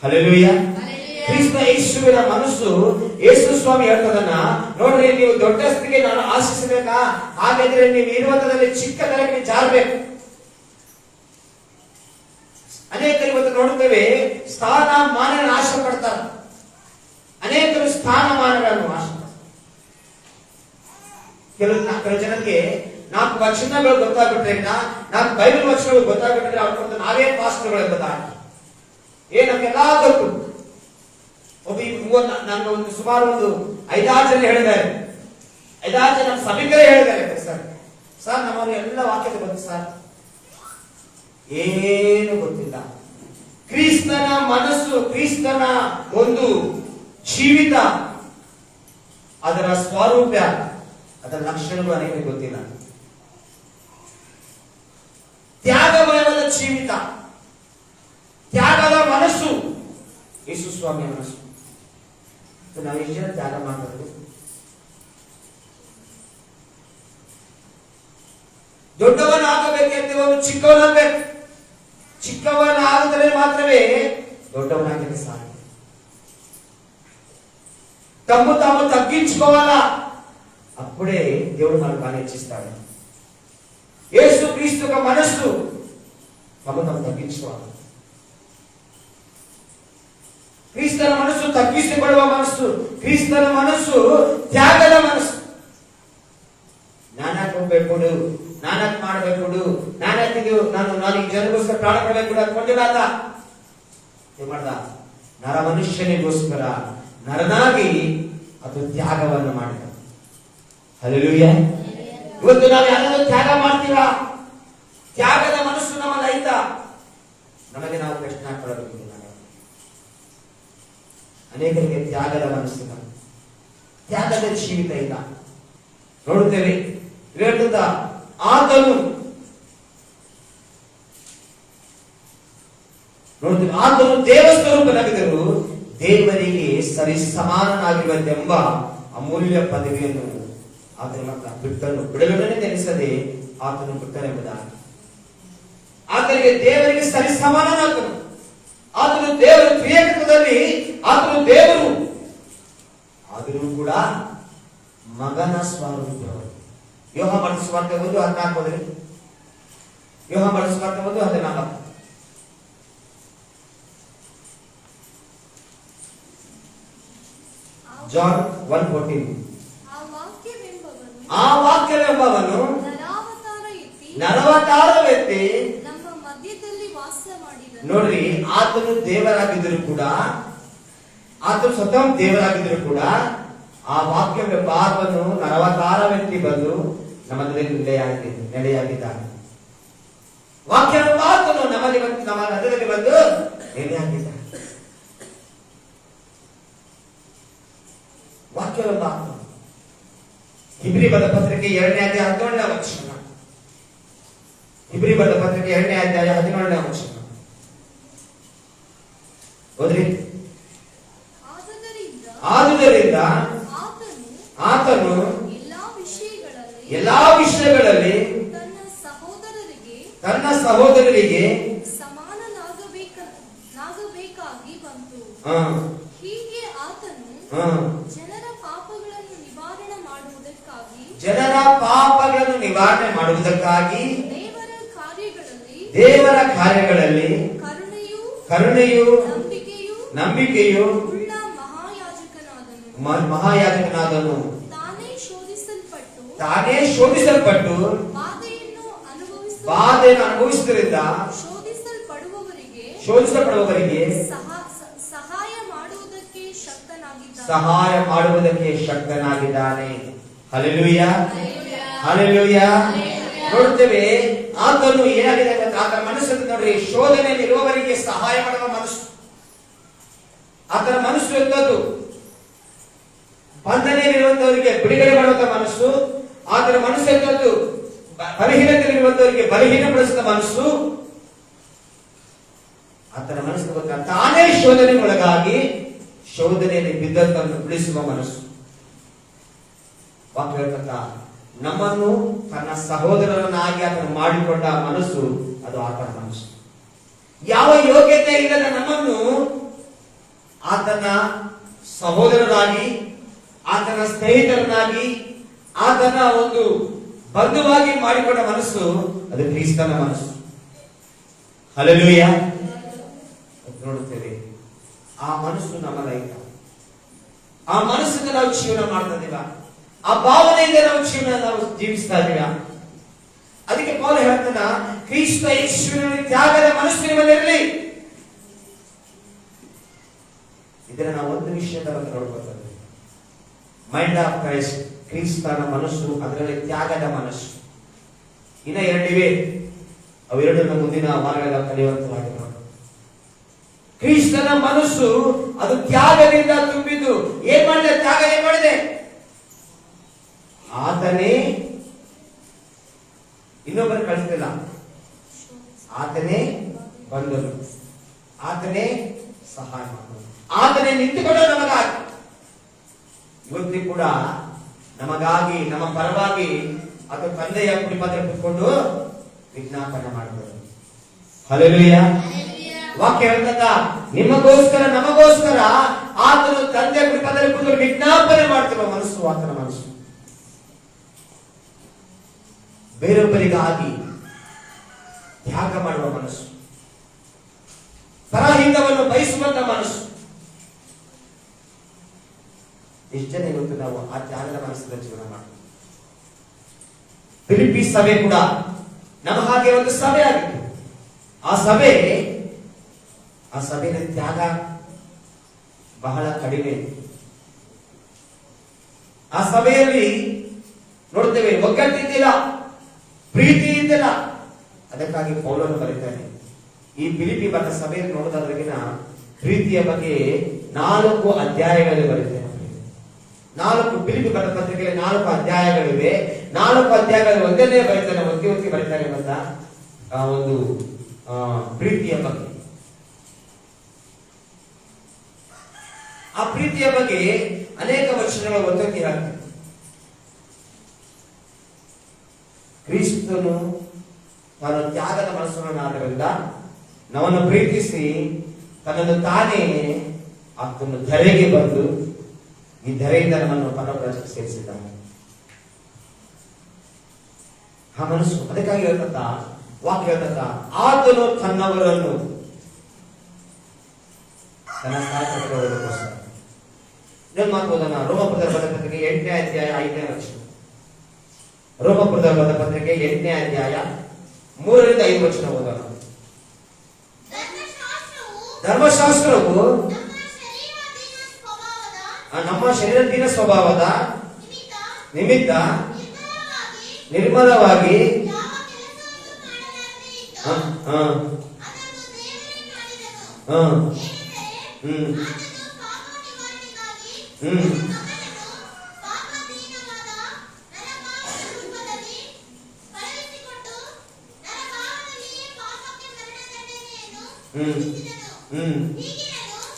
ಹಲ್ಲೆಲೂಯಾ. ಕ್ರಿಸ್ತ ಯೇಸುವಿನ ಮನಸ್ಸು ಯೇಸು ಸ್ವಾಮಿ ಹೇಳ್ತದನ್ನ ನೋಡ್ರಿ, ನೀವು ದೊಡ್ಡ ಸ್ಥಿತಿಗೆ ನಾನು ಆಶಿಸಬೇಕಾ? ಹಾಗಾದ್ರೆ ನೀವು ಇರುವಂತದಲ್ಲಿ ಚಿಕ್ಕ ತರಕ್ಕೆ ಜಾರಬೇಕು. ಅನೇಕರು ಇವತ್ತು ನೋಡುತ್ತೇವೆ ಸ್ಥಾನ ಮಾನ ಆಶೆ ಪಡ್ತಾರೆ. ಅನೇಕರು ಸ್ಥಾನಮಾನಗಳನ್ನು ಆಶೆ ಪಡ್ತಾರೆ. ಕೆಲವು ಜನಕ್ಕೆ 4 ವಚನಗಳು ಗೊತ್ತಾಗ್ಬಿಟ್ರೆ, 4 ಬೈಬಲ್ ವಚನಗಳು ಗೊತ್ತಾಗ್ಬಿಟ್ರೆ ಅವ್ರು ನಾವೇ ಪಾಸ್ಟರ್ಗಳು ಎಂಬುದಾಗಿ ನಮ್ಗೆಲ್ಲ ಗೊತ್ತು. ನಾನು ಸುಮಾರು 5-6 ಜನ ಹೇಳಿದ್ದಾರೆ. 5-6 ಜನ ಸಭಿಕರೇ ಹೇಳಿದ್ದಾರೆ, ಸರ್ ನಮ್ಮವರು ಎಲ್ಲ ವಾಕ್ಯದ ಗೊತ್ತು ಸರ್, ಏನು ಗೊತ್ತಿಲ್ಲ. ಕ್ರಿಸ್ತನ ಮನಸ್ಸು, ಕ್ರಿಸ್ತನ ಒಂದು ಜೀವಿತ, ಅದರ ಸ್ವರೂಪ, ಅದರ ಲಕ್ಷಣಗಳು ಅನೇಕ ಗೊತ್ತಿಲ್ಲ. ತ್ಯಾಗಮಯವಾದ ಜೀವಿತ, ತ್ಯಾಗದ ಮನಸ್ಸು ಯೇಸು ಸ್ವಾಮಿಯ ಮನಸ್ಸು. ನಾವು ಎಷ್ಟು ಜನ ತ್ಯಾಗ ಮಾಡಬೇಕು? ದೊಡ್ಡವನಾಗಬೇಕೆಂದು ಚಿಕ್ಕವನಾಗಬೇಕು. ಚಿಕ್ಕವನಾದರೆ ಮಾತ್ರವೇ ದೊಡ್ಡವನಾಗಲಿಕ್ಕೆ ಸಾಧ್ಯ. తాము తగ్గించుకోవాలా. అప్పుడే దేవుడు మనకు బాగా హెచ్చిస్తాడు. యేసు క్రీస్తు యొక్క మనస్సు తాము తగ్గించుకోవాలి. క్రీస్తుల మనస్సు తగ్గించబడుವ మనస్సు, ಕ್ರಿಸ್ತನ మనస్సు ತ್ಯಾಗದ మనಸ್సు. ನಾನಕ್ಕೆ ಹೋಗ್ಬೇಕು, ನಾನಕ್ಕೆ ಮಾಡಬೇಕು, ನಾನು ಈ ಜನಗೋಸ್ಕರ ಪ್ರಾಣ ಕೊಡಬೇಕು ಅನ್ಕೊಂಡಿರಲ್ಲ. ಏನ್ ಮಾಡ್ದ? ನರ ಮನುಷ್ಯನಿಗೋಸ್ಕರ ನರನಾಗಿ ಅದು ತ್ಯಾಗವನ್ನು ಮಾಡಿದ. ಹಲ್ಲೆಲೂಯಾ. ಇವತ್ತು ನಾವು ಯಾರಾದ್ರೂ ತ್ಯಾಗ ಮಾಡ್ತೀರಾ? ತ್ಯಾಗದ ಮನಸ್ಸು ನಮ್ಮಲ್ಲಿ ಐತಾ? ನಮಗೆ ನಾವು ಪ್ರಶ್ನೆ ಹಾಕೊಳ್ಳಬೇಕು. ಅನೇಕರಿಗೆ ತ್ಯಾಗದ ಮನಸ್ಸಿನ, ತ್ಯಾಗದ ಜೀವಿತ ಇಲ್ಲ. ನೋಡುತ್ತೇವೆ ಹೇಳ್ತದ, ಆತನು ನೋಡುತ್ತೇವೆ ಆತನು ದೇವಸ್ವರೂಪನಾಗಿದ್ದರು ದೇವರಿಗೆ ಸರಿ ಸಮಾನನಾಗಿರುವಂತೆಂಬ ಅಮೂಲ್ಯ ಪದವಿಯನ್ನು ಆತನ ಬಿಟ್ಟನು. ಬಿಡುಗಡೆ ನೆನೆಸದೆ ಆತನು ಬಿಟ್ಟನೆಂಬುದಾಗಿ. ಆತನಿಗೆ ದೇವರಿಗೆ ಸರಿ ಸಮಾನನಾದನು. ಆತನು ದೇವರು ತ್ರಿಯೇಕತ್ವದಲ್ಲಿ ಆತನು ದೇವರು, ಆದರೂ ಕೂಡ ಮಗನ ಸ್ವರೂಪ. ಯೋಹಾನ ಸುವಾರ್ತೆ 1:14. ಯೋಹಾನ ಸುವಾರ್ತೆ 1:14. ಜಾನ್ 1:14. ಆ ವಾಕ್ಯವೆಂಬವನು ನರವತಾರವೆತ್ತಿ ನಮ್ಮ ಮಧ್ಯದಲ್ಲಿ ವಾಸ ಮಾಡಿದನು. ನೋಡ್ರಿ, ಆತನು ದೇವರಾಗಿದ್ದರೂ ಕೂಡ, ಆತನು ಸ್ವತಃ ದೇವರಾಗಿದ್ದರೂ ಕೂಡ ಆ ವಾಕ್ಯವೆಂಬ ಆತನು ನರವತಾರವೆತ್ತಿ ಬಂದು ನಮ್ಮ ನೆಲೆಯಾಗಿದ್ದಾನೆ. ವಾಕ್ಯವೆಂಬ ಆತನು ನಮ್ಮಲ್ಲಿ ಬಂದು ನಮ್ಮ ಹೃದಯದಲ್ಲಿ ಬಂದು ನೆಲೆಯಾಗಿದ್ದಾನೆ. ವಾಕ್ಯವೆಂಬ ಆತನು. ಇಬ್ರಿ ಬರೆದ ಪತ್ರಿಕೆ 2ನೇ ಅಧ್ಯಾಯ 11ನೇ ವಚನ. ಇಬ್ರಿ ಬರೆದ ಪತ್ರಿಕೆ 2ನೇ ಅಧ್ಯಾಯ 11ನೇ ವಚನ ಓದ್ರಿ. ಆದುದರಿಂದ ಆತನು ಎಲ್ಲಾ ವಿಷಯಗಳಲ್ಲಿ ತನ್ನ ಸಹೋದರರಿಗೆ ಸಮಾನನಾಗಬೇಕಾಗಿ ಬಂತು. ಹೀಗೆ ಆತನು ಜನರ ಪಾಪಗಳನ್ನು ನಿವಾರಣೆ ಮಾಡುವುದಕ್ಕಾಗಿ ದೇವರ ಕಾರ್ಯಗಳಲ್ಲಿ ಕರುಣೆಯು ನಂಬಿಕೆಯು ಉಳ್ಳ ಮಹಾಯಾಜಕನಾದನು. ತಾನೇ ಶೋಧಿಸಲ್ಪಟ್ಟು ಬಾಧೆಯನ್ನು ಅನುಭವಿಸುವುದರಿಂದ ಶೋಧಿಸಲ್ಪಡುವವರಿಗೆ ಸಹಾಯ ಮಾಡುವುದಕ್ಕೆ ಶಕ್ತನಾಗಿದ್ದಾನೆ. Hallelujah, hallelujah. ನೋಡ್ತೇವೆ, ಆತನು ಏನಾಗಿದೆ ಅಂತ ಆತನ ಮನಸ್ಸನ್ನು ನೋಡ್ರಿ, ಶೋಧನೆಯಲ್ಲಿ ಇರುವವರಿಗೆ ಸಹಾಯ ಮಾಡುವ ಮನಸ್ಸು ಆತನ ಮನಸ್ಸು ಎಂದದ್ದು. ಬಂಧನೆಯಲ್ಲಿರುವಂತವರಿಗೆ ಬಿಡುಗಡೆ ಮಾಡುವಂತ ಮನಸ್ಸು ಆತನ ಮನಸ್ಸು ಎಂದದ್ದು. ಬಲಹೀನತೆಯಲ್ಲಿರುವಂತವರಿಗೆ ಬಲಹೀನಪಡಿಸಿದ ಮನಸ್ಸು ಆತನ ಮನಸ್ಸು ಗೊತ್ತ. ತಾನೇ ಶೋಧನೆಗೊಳಗಾಗಿ ಶೋಧನೆಯಲ್ಲಿ ಬಿದ್ದಂತನ್ನು ಬಿಡಿಸುವ ಮನಸ್ಸು. ವಾಕ್ಯ ಹೇಳ್ತಕ್ಕ, ನಮ್ಮನ್ನು ತನ್ನ ಸಹೋದರರನ್ನಾಗಿ ಆತನು ಮಾಡಿಕೊಂಡ ಮನಸ್ಸು ಅದು ಆತನ ಮನಸ್ಸು. ಯಾವ ಯೋಗ್ಯತೆ ಇಲ್ಲದ ನಮ್ಮನ್ನು ಆತನ ಸಹೋದರರಾಗಿ, ಆತನ ಸ್ನೇಹಿತರನ್ನಾಗಿ, ಆತನ ಒಂದು ಬಂಧುವಾಗಿ ಮಾಡಿಕೊಂಡ ಮನಸ್ಸು ಅದು ಕ್ರಿಸ್ತನ ಮನಸ್ಸು. ಹಲ್ಲೆಲೂಯಾ. ನೋಡುತ್ತೇವೆ, ಆ ಮನಸ್ಸು ನಮ್ಮದೈತ. ಆ ಮನಸ್ಸಿಂದ ನಾವು ಜೀವನ ಮಾಡ್ತಾ ಇದೀವ, ಆ ಭಾವನೆಯಿಂದ ನಾವು ಜೀವಿಸ್ತಾ ಇದೀವ. ಅದಕ್ಕೆ ಪೌಲ ಹೇಳ್ತಾನ, ಕ್ರಿಸ್ತ ಯೇಸುವಿನಲ್ಲಿ ತ್ಯಾಗದ ಮನಸ್ಸು ನಿಮ್ಮಲ್ಲಿರಲಿ. ಇದನ್ನ ನಾವು ಒಂದು ವಿಷಯದ ಬಗ್ಗೆ ನೋಡ್ಬೋದು. ಮೈಂಡ್ ಆಫ್ ಕ್ರೈಸ್ಟ್, ಕ್ರಿಸ್ತನ ಮನಸ್ಸು, ಅದರಲ್ಲಿ ತ್ಯಾಗದ ಮನಸ್ಸು. ಇನ್ನ ಎರಡಿವೆ, ಅವೆರಡನ್ನ ಮುಂದಿನ ವಾರಗಳ ಕಲಿಯುವಂತವಾಗಿದೆ. ಕ್ರಿಸ್ತನ ಮನಸ್ಸು ಅದು ತ್ಯಾಗದಿಂದ ತುಂಬಿದ್ದು. ಏನ್ ಮಾಡಿದೆ? ತ್ಯಾಗ ಏನ್ ಮಾಡಿದೆ? ಆತನೇ ಇನ್ನೊಬ್ಬರು ಕಳಿಸ್ತಿಲ್ಲ, ಆತನೇ ಬಂದನು, ಆತನೇ ಸಹಾಯ ಮಾಡಿದನು, ಆತನೇ ನಿಂತುಕೊಂಡು ನಮಗಾಗಿ. ಇವತ್ತಿಗೂ ಕೂಡ ನಮಗಾಗಿ, ನಮ್ಮ ಪರವಾಗಿ ಅಥವಾ ತಂದೆಯ ಕುಡಿಪಾತ್ರ ಕೂತ್ಕೊಂಡು ವಿಜ್ಞಾಪನೆ ಮಾಡಿದರು. ಹಲ್ಲೆಲೂಯಾ. ವಾಕ್ಯ ಹೇಳ್ತಕ್ಕ, ನಿಮಗೋಸ್ಕರ ನಮಗೋಸ್ಕರ ಆತನು ತಂದೆ ಕೃಪದಲ್ಲಿ ಕೂತು ವಿಜ್ಞಾಪನೆ ಮಾಡ್ತಿರುವ ಮನಸ್ಸು ಆತನ ಮನಸ್ಸು. ಬೇರೊಬ್ಬರಿಗಾಗಿ ತ್ಯಾಗ ಮಾಡುವ ಮನಸ್ಸು, ಪರಹಿತವನ್ನು ಬಯಸುವಂತ ಮನಸ್ಸು. ಎಷ್ಟು ಜನ ಇವತ್ತು ನಾವು ಆ ತ್ಯಾಗದ ಮನಸ್ಸಿನ ಜೀವನ ಮಾಡ್ತೀವಿ? ಫಿಲಿಪ್ಪಿ ಸಭೆ ಕೂಡ ನಮ್ಮ ಹಾಗೆ ಒಂದು ಸಭೆ ಆಗಿತ್ತು. ಆ ಸಭೆಯಲ್ಲಿ ತ್ಯಾಗ ಬಹಳ ಕಡಿಮೆ. ಆ ಸಭೆಯಲ್ಲಿ ನೋಡ್ತೇವೆ ಒಗ್ಗಟ್ಟಿದ್ದಿಲ್ಲ, ಪ್ರೀತಿ ಇದ್ದಿಲ್ಲ. ಅದಕ್ಕಾಗಿ ಪೌಲನು ಬರೀತಾನೆ, ಈ ಫಿಲಿಪ್ಪಿ ಬರೆದ ಸಭೆಯಲ್ಲಿ ನೋಡೋದಾದ್ರಗಿನ ಪ್ರೀತಿಯ ಬಗ್ಗೆ 4 ಅಧ್ಯಾಯಗಳಲ್ಲಿ ಬರೀತೇನೆ. 4 ಫಿಲಿಪ್ಪಿ ಬರೆದ ಪತ್ರಿಕೆಯಲ್ಲಿ 4 ಅಧ್ಯಾಯಗಳಿವೆ. 4 ಅಧ್ಯಾಯಗಳಲ್ಲಿ ಒಂದನ್ನೇ ಬರೀತಾನೆ, ಒತ್ತಿ ಬರೀತಾನೆ ಗೊತ್ತಾ, ಒಂದು ಪ್ರೀತಿಯ ಬಗ್ಗೆ. ಆ ಪ್ರೀತಿಯ ಬಗ್ಗೆ ಅನೇಕ ವಚನಗಳು ಒತ್ತೊತ್ತಿ ಹಾಕ್ತಾರೆ. ಕ್ರಿಸ್ತನು ತಾನು ತ್ಯಾಗದ ಮನಸ್ಸನ್ನಾದ್ದರಿಂದ ನಮ್ಮನ್ನು ಪ್ರೀತಿಸಿ ತನ್ನನ್ನು ತಾನೇ ಆತನು ಧರೆಗೆ ಬಂದು ಈ ಧರೆಯಿಂದ ನಮ್ಮನ್ನು ಪರಪ್ರಜಕ್ಕೆ ಸೇರಿಸಿದ್ದಾನೆ. ಆ ಮನಸ್ಸು ಅದಕ್ಕಾಗಿ ಹೇಳ್ತಕ್ಕ ವಾಕ್ಯ ಹೇಳ್ತಕ್ಕ, ಆತನು ತನ್ನವರನ್ನು ತನ್ನ ಸಹಾಯಕ್ಕೋಸ್ಕರ. ಇನ್ನೊಂದು ಮಾತು ಓದೋಣ, ರೋಮಪುರದ ಬರೆದ ಪತ್ರಿಕೆ 8ನೇ ಅಧ್ಯಾಯ 5ನೇ ವಚನ. ರೋಮಪುರದ ಬರೆದ ಪತ್ರಿಕೆ 8ನೇ ಅಧ್ಯಾಯ 3ರಿಂದ 5 ವಚನ ಓದೋಣ. ಧರ್ಮಶಾಸ್ತ್ರವು ನಮ್ಮ ಶರೀರಾಧೀನ ಸ್ವಭಾವದ ನಿಮಿತ್ತ ನಿರ್ಮಲವಾಗಿ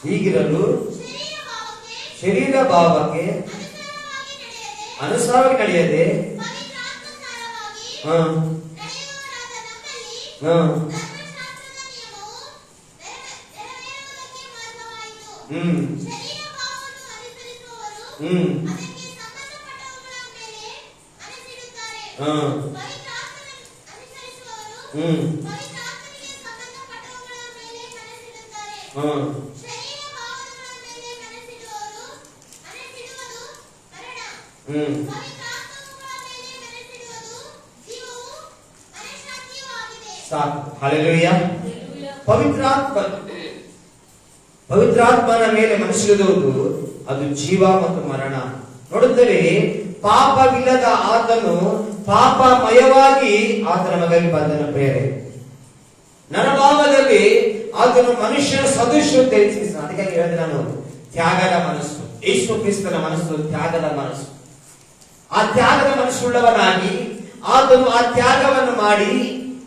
ಹೀಗಿರಲು ಶರೀರ ಭಾವಕ್ಕೆ ಅನುಸಾರವಾಗಿ ನಡೆಯದೆ ಸಾಕು. ಹಲ್ಲೆಲೂಯಾ. ಪವಿತ್ರಾತ್ಮನ ಮೇಲೆ ಮನಸ್ಸಿಡುವುದು ಅದು ಜೀವ ಮತ್ತು ಮರಣ. ನೋಡುತ್ತೇವೆ, ಪಾಪವಿಲ್ಲದ ಆತನು ಪಾಪಮಯವಾಗಿ ಆತನ ಮಗನಿಗೆ ಬಂದನು. ಪ್ರೇರೆ ನರಭಾವದಲ್ಲಿ ಆತನು ಮನುಷ್ಯನ ಸದೃಶ್ಯ ತಿಳಿಸಿದ. ಅದಕ್ಕಾಗಿ ಹೇಳಿದ್ರೆ ನಾನು ತ್ಯಾಗದ ಮನಸ್ಸು, ಯೇಸು ಕ್ರಿಸ್ತನ ಮನಸ್ಸು ತ್ಯಾಗದ ಮನಸ್ಸು. ಆ ತ್ಯಾಗದ ಮನಸ್ಸುಳ್ಳವನಾಗಿ ಆತನು ಆ ತ್ಯಾಗವನ್ನು ಮಾಡಿ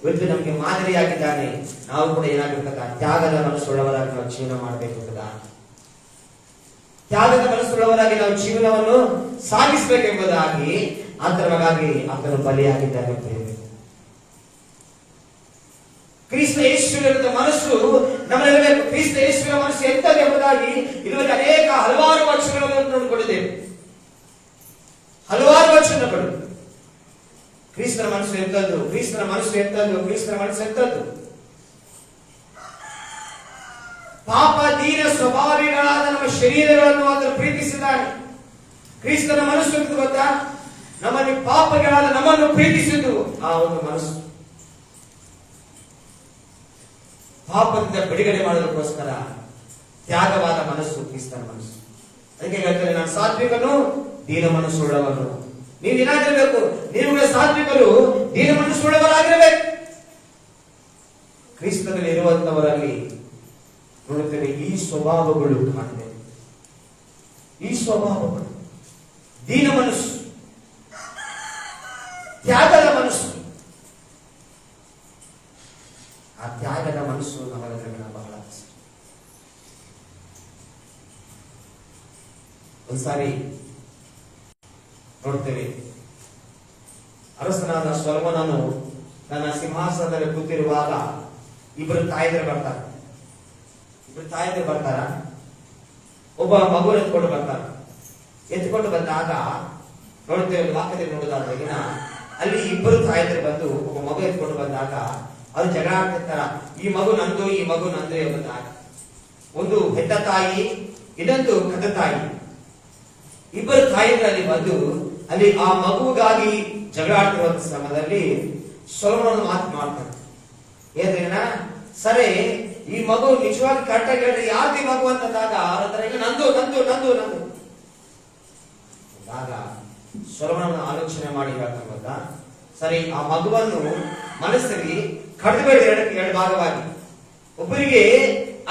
ಇವತ್ತು ನಮಗೆ ಮಾದರಿಯಾಗಿದ್ದಾನೆ. ನಾವು ಕೂಡ ಏನಾಗಿರ್ತಕ್ಕ ತ್ಯಾಗದ ಮನಸ್ಸುಳ್ಳವರಾಗಿ ನಾವು ಜೀವನ ಮಾಡಬೇಕು. ತ್ಯಾಗದ ಮನಸ್ಸುಳ್ಳವರಾಗಿ ನಾವು ಜೀವನವನ್ನು ಸಾಗಿಸಬೇಕೆಂಬುದಾಗಿ ಆತನವಾಗಿ ಆತನು ಬಲಿಯಾಗಿದ್ದಾನೆ. ಕ್ರಿಸ್ತ ಯೇಸುವಿನ ಮನಸ್ಸು ನಮ್ಮಲ್ಲಿರಬೇಕು. ಕ್ರಿಸ್ತ ಯೇಸುವಿನ ಮನಸ್ಸು ಎಂತದ್ದು ಎಂಬುದಾಗಿ ಇದುವರೆಗೆ ಹಲವಾರು ವಚನಗಳನ್ನು ನೋಡಿಕೊಂಡಿದ್ದೇವೆ. ಹಲವಾರು ವಚನಗಳು ಕ್ರಿಸ್ತನ ಮನಸ್ಸು ಎಂತದ್ದು, ಕ್ರಿಸ್ತನ ಮನಸ್ಸು ಎಂತದ್ದು, ಕ್ರಿಸ್ತನ ಮನಸ್ಸು ಎಂತದ್ದು. ಪಾಪ ದೀನ ಸ್ವಭಾವಿಗಳಾದ ನಮ್ಮ ಶರೀರಗಳನ್ನು ಆತನು ಪ್ರೀತಿಸಿದ್ದಾನೆ. ಕ್ರಿಸ್ತನ ಮನಸ್ಸು ಅಂತ ಗೊತ್ತಾ, ನಮ್ಮಲ್ಲಿ ಪಾಪಗಳಾದ ನಮ್ಮನ್ನು ಪ್ರೀತಿಸಿದ್ದು ಆ ಒಂದು ಮನಸ್ಸು. ಪಾಪದಿಂದ ಬಿಡುಗಡೆ ಮಾಡೋದಕ್ಕೋಸ್ಕರ ತ್ಯಾಗವಾದ ಮನಸ್ಸು ಕ್ರಿಸ್ತನ ಮನಸ್ಸು. ಅದಕ್ಕೆ ಹೇಳ್ತಾರೆ, ನಾನು ಸಾತ್ವಿಕನು, ದೀನ ಮನಸ್ಸುಳ್ಳವನು. ನೀವೇನಾಗಿರ್ಬೇಕು? ನೀವು ಸಾತ್ವಿಕರು, ದೀನ ಮನಸ್ಸುಳ್ಳವರಾಗಿರಬೇಕು. ಕ್ರಿಸ್ತನಲ್ಲಿ ಇರುವಂತವರಲ್ಲಿ ನೋಡುತ್ತೇವೆ ಈ ಸ್ವಭಾವಗಳು ಕಾಣಬೇಕು. ಈ ಸ್ವಭಾವಗಳು ದೀನ ಮನಸ್ಸು, ತ್ಯಾಗದ ಮನಸ್ಸು. ಆ ತ್ಯಾಗದ ಮನಸ್ಸು ನಮ್ಮಲ್ಲಿ ಬಹಳ ಒಂದ್ಸಾರಿ ನೋಡ್ತೇವೆ, ಅರಸನಾದ ಸೊಲೊಮೋನನು ತನ್ನ ಸಿಂಹಾಸನದಲ್ಲಿ ಕೂತಿರುವಾಗ ಇಬ್ಬರು ತಾಯಂದಿರು ಬರ್ತಾರ. ಒಬ್ಬ ಮಗುವನ್ನು ಎತ್ಕೊಂಡು ಬರ್ತಾರೆ. ಎತ್ಕೊಂಡು ಬಂದಾಗ ನೋಡುತ್ತೇವೆ, ವಾಕ್ಯದಲ್ಲಿ ನೋಡಿದಾಗ ಅಲ್ಲಿ ಇಬ್ಬರು ತಾಯಂದಿರು ಬಂದು ಒಬ್ಬ ಮಗು ಎತ್ಕೊಂಡು ಬಂದಾಗ ಅದು ಜಗಳ ಆಡ್ತಿರ್ತಾರ, ಈ ಮಗು ನಂದು, ಈ ಮಗು ನಂದು ಎಂಬುದಾಗಿ. ಒಂದು ಹೆತ್ತ ತಾಯಿ, ಇನ್ನೊಂದು ಕದ ತಾಯಿ, ಇಬ್ಬರು ತಾಯಿಗಳಲ್ಲಿ ಬಂದು ಅಲ್ಲಿ ಆ ಮಗುವಿಗಾಗಿ ಜಗಳ ಆಡ್ತಿರುವಂತ ಸಮಯದಲ್ಲಿ ಸೊಲೊಮೋನನ ಮಾತು ಮಾಡ್ತಾರೆ. ಏನೇನ ಸರಿ, ಈ ಮಗು ನಿಜವಾಗಿ ಕರೆಕ್ಟಾಗಿ ಹೇಳಿದ್ರೆ ಯಾರ್ದು ಈ ಮಗು ಅಂತಂದಾಗ ನಂದು ನಂದು ನಂದು ನಂದು ಆಗ ಸೊಲೊಮೋನನ ಆಲೋಚನೆ ಮಾಡಿ ಹೇಳ್ತಾರೆ ಗೊತ್ತಾ, ಸರಿ ಆ ಮಗುವನ್ನು ಮನಸ್ಸಲ್ಲಿ ಕಡಿದುಬೇಡಿ, ಎರಡು ಭಾಗವಾಗಿ, ಒಬ್ಬರಿಗೆ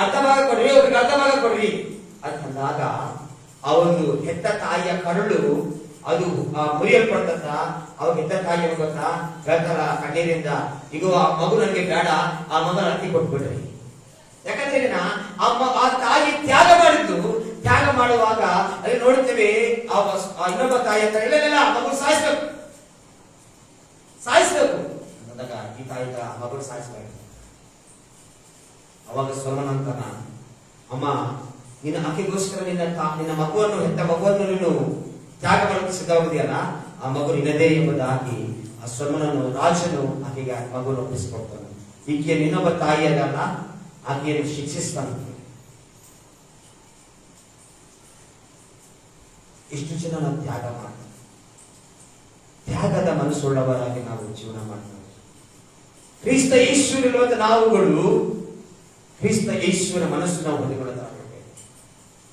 ಅರ್ಧ ಭಾಗ ಕೊಡ್ರಿ, ಒಬ್ಬರಿಗೆ ಅರ್ಧ ಭಾಗ ಕೊಡ್ರಿ ಅಂತಂದಾಗ ಆ ಒಂದು ಹೆತ್ತ ತಾಯಿಯ ಕರುಳು ಅದು ಮುರಿಯಲ್ಪಡ್ತಂತ. ಅವಾಗ ಹೆತ್ತ ತಾಯಿ ಗೊತ್ತಾ ಹೇಳ್ತಾರ ಕಣ್ಣೀರಿಂದ, ಈಗ ಆ ಮಗು ನನಗೆ ಬೇಡ, ಆ ಮಗನ ಅಕ್ಕಿ ಕೊಟ್ಬಿಡ್ರಿ. ಯಾಕಂದ್ರೆ ಆ ತಾಯಿ ತ್ಯಾಗ ಮಾಡಿದ್ದು, ತ್ಯಾಗ ಮಾಡುವಾಗ ಅಲ್ಲಿ ನೋಡ್ತೇವೆ ಆ ಇನ್ನೊಬ್ಬ ತಾಯಿ ಅಂತ ಇಲ್ಲ ಮಗು ಸಾಯಿಸ್ಬೇಕು ಅಂದಾಗ ಈ ತಾಯಿ ಮಗು ಸಾಯಿಸ್ಬೇಕು. ಅವಾಗ ಸೊಲೊಮೋನ ಅಂತಾನ, ಅಮ್ಮ ನಿನ್ನ ಆಕೆಗೋಸ್ಕರ ನಿನ್ನ ಮಗುವನ್ನು, ಹೆತ್ತ ಮಗುವನ್ನು ನೀನು ತ್ಯಾಗ ಮಾಡಕ್ಕೆ ಸಿದ್ಧವಾಗಿದೆಯಲ್ಲ, ಆ ಮಗು ನಿನ್ನದೇ ಎಂಬುದಾಗಿ ಆ ಸೊಲೊಮೋನನು, ರಾಜನು ಆಕೆಗೆ ಮಗುವನ್ನು ಒಪ್ಪಿಸಿಕೊಡ್ತಾನೆ. ಈಕೆ ಇನ್ನೊಬ್ಬ ತಾಯಿ ಅದಲ್ಲ, ಆಕೆಯನ್ನು ಶಿಕ್ಷಿಸ್ತಾನೆ. ಇಷ್ಟು ಜನ ನಾವು ತ್ಯಾಗ ಮಾಡ್ತೀವಿ. ತ್ಯಾಗದ ಮನಸ್ಸುಳ್ಳವರಾಗಿ ನಾವು ಜೀವನ ಮಾಡ್ತೇವೆ. ಕ್ರಿಸ್ತ ಯೇಸುವಿನಲ್ಲಿರುವಂತ ನಾವುಗಳು ಕ್ರಿಸ್ತ ಯೇಸುವಿನ ಮನಸ್ಸು ನಾವು ಹೊಂದಿಕೊಳ್ಳಬೇಕಾಗಬೇಕು.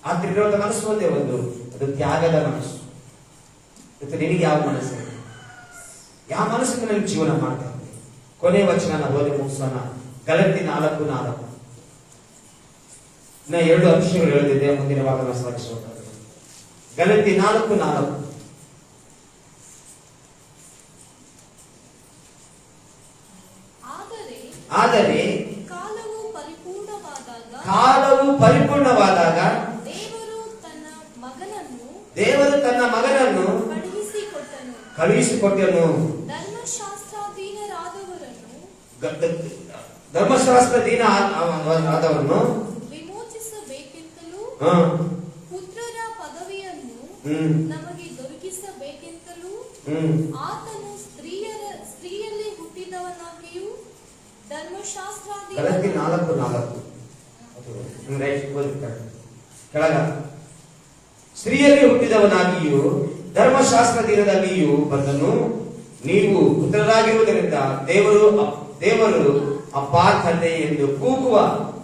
ಆದ್ರಿರುವಂತ ಮನಸ್ಸು ಒಂದೇ ಒಂದು, ಅದು ತ್ಯಾಗದ ಮನಸ್ಸು. ಇವತ್ತು ನಿನಗೆ ಯಾವ ಮನಸ್ಸು, ಯಾವ ಮನಸ್ಸಿನಲ್ಲಿ ಜೀವನ ಮಾಡ್ತಾ ಇದ್ದೀವಿ? ಕೊನೆ ವಚನ ಓದಿ ಮುಗಿಸೋಣ. ಗಲಾತ್ಯ 4:4. ಇನ್ನ 2 ಅಂಶಗಳು ಹೇಳಿದೆ, ಮುಂದಿನ ಭಾಗ ಸಾಗಿಸೋಣ. ಗಲಾತ್ಯ 4:4. ಆದರೆ ಕಾಲವು ಪರಿಪೂರ್ಣವಾದಾಗ ದೇವರು ತನ್ನ ಮಗನನ್ನು ಕಳುಹಿಸಿಕೊಟ್ಟನು. ಧರ್ಮಶಾಸ್ತ್ರಾಧೀನರಾದವರನ್ನು ವಿಮೋಚಿಸಬೇಕೆಂತಲೂ ಪುತ್ರರ ಪದವಿಯನ್ನು ನಮಗೆ ದೊರಕಿಸಬೇಕೆಂತಲೂ ಆತನು ಸ್ತ್ರೀಯಲ್ಲಿ ಹುಟ್ಟಿದವನಾಗಿಯೂ ಗಲಾತ್ಯ 4:4 ಕೆಳಗ ಸ್ತ್ರೀಯಲ್ಲಿ ಹುಟ್ಟಿದವನಾಗಿಯೂ ಧರ್ಮಶಾಸ್ತ್ರದಲ್ಲಿಯೂ ಬಂದನು. ನೀವು ಪುತ್ರರಾಗಿರುವುದರಿಂದ ದೇವರು ಅಪ್ಪಾ ತಂದೆ ಎಂದು ಕೂಗುವ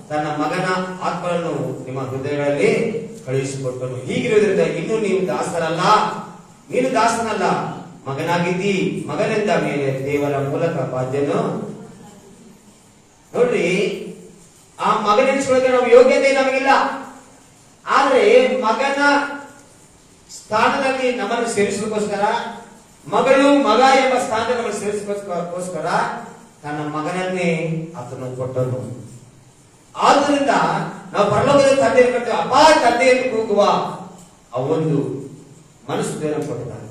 ತನ್ನ ಮಗನ ಆತ್ಮನನ್ನು ನಿಮ್ಮ ಹೃದಯಗಳಲ್ಲಿ ಕಳುಹಿಸಿಕೊಟ್ಟನು. ಹೀಗಿರುವುದರಿಂದ ಇನ್ನು ನೀವು ನೀನು ದಾಸನಲ್ಲ, ಮಗನಾಗಿದ್ದಿ. ಮಗನಿಂದ ಮೇಲೆ ದೇವರ ಮೂಲಕ ಬಾಧ್ಯನು. ನೋಡ್ರಿ, ಆ ಮಗನೆನಿಸ್ಕೊಳ್ಳೋಕೆ ನಾವು ಯೋಗ್ಯತೆ ನಮಗಿಲ್ಲ. ಆದ್ರೆ ಮಗನ ಸ್ಥಾನದಲ್ಲಿ ನಮ್ಮನ್ನು ಸೇರಿಸೋದಕ್ಕೋಸ್ಕರ, ಮಗ ಎಂಬ ಸ್ಥಾನದಲ್ಲಿ ನಮ್ಮನ್ನು ಸೇರಿಸೋದಕ್ಕೋಸ್ಕರ ತನ್ನ ಮಗನನ್ನೇ ಆತನು ಕೊಟ್ಟನು. ಆದ್ರಿಂದ ನಾವು ಪರಲೋಕದ ತಂದೆ ಕರ್ತೇವೆ, ಅಪ್ಪ ತಂದೆ ಎಂದು ಕೂಗುವ ಆ ಒಂದು ಮನಸ್ಸು ದೇವರು ಕೊಟ್ಟಿದ್ದಾನೆ.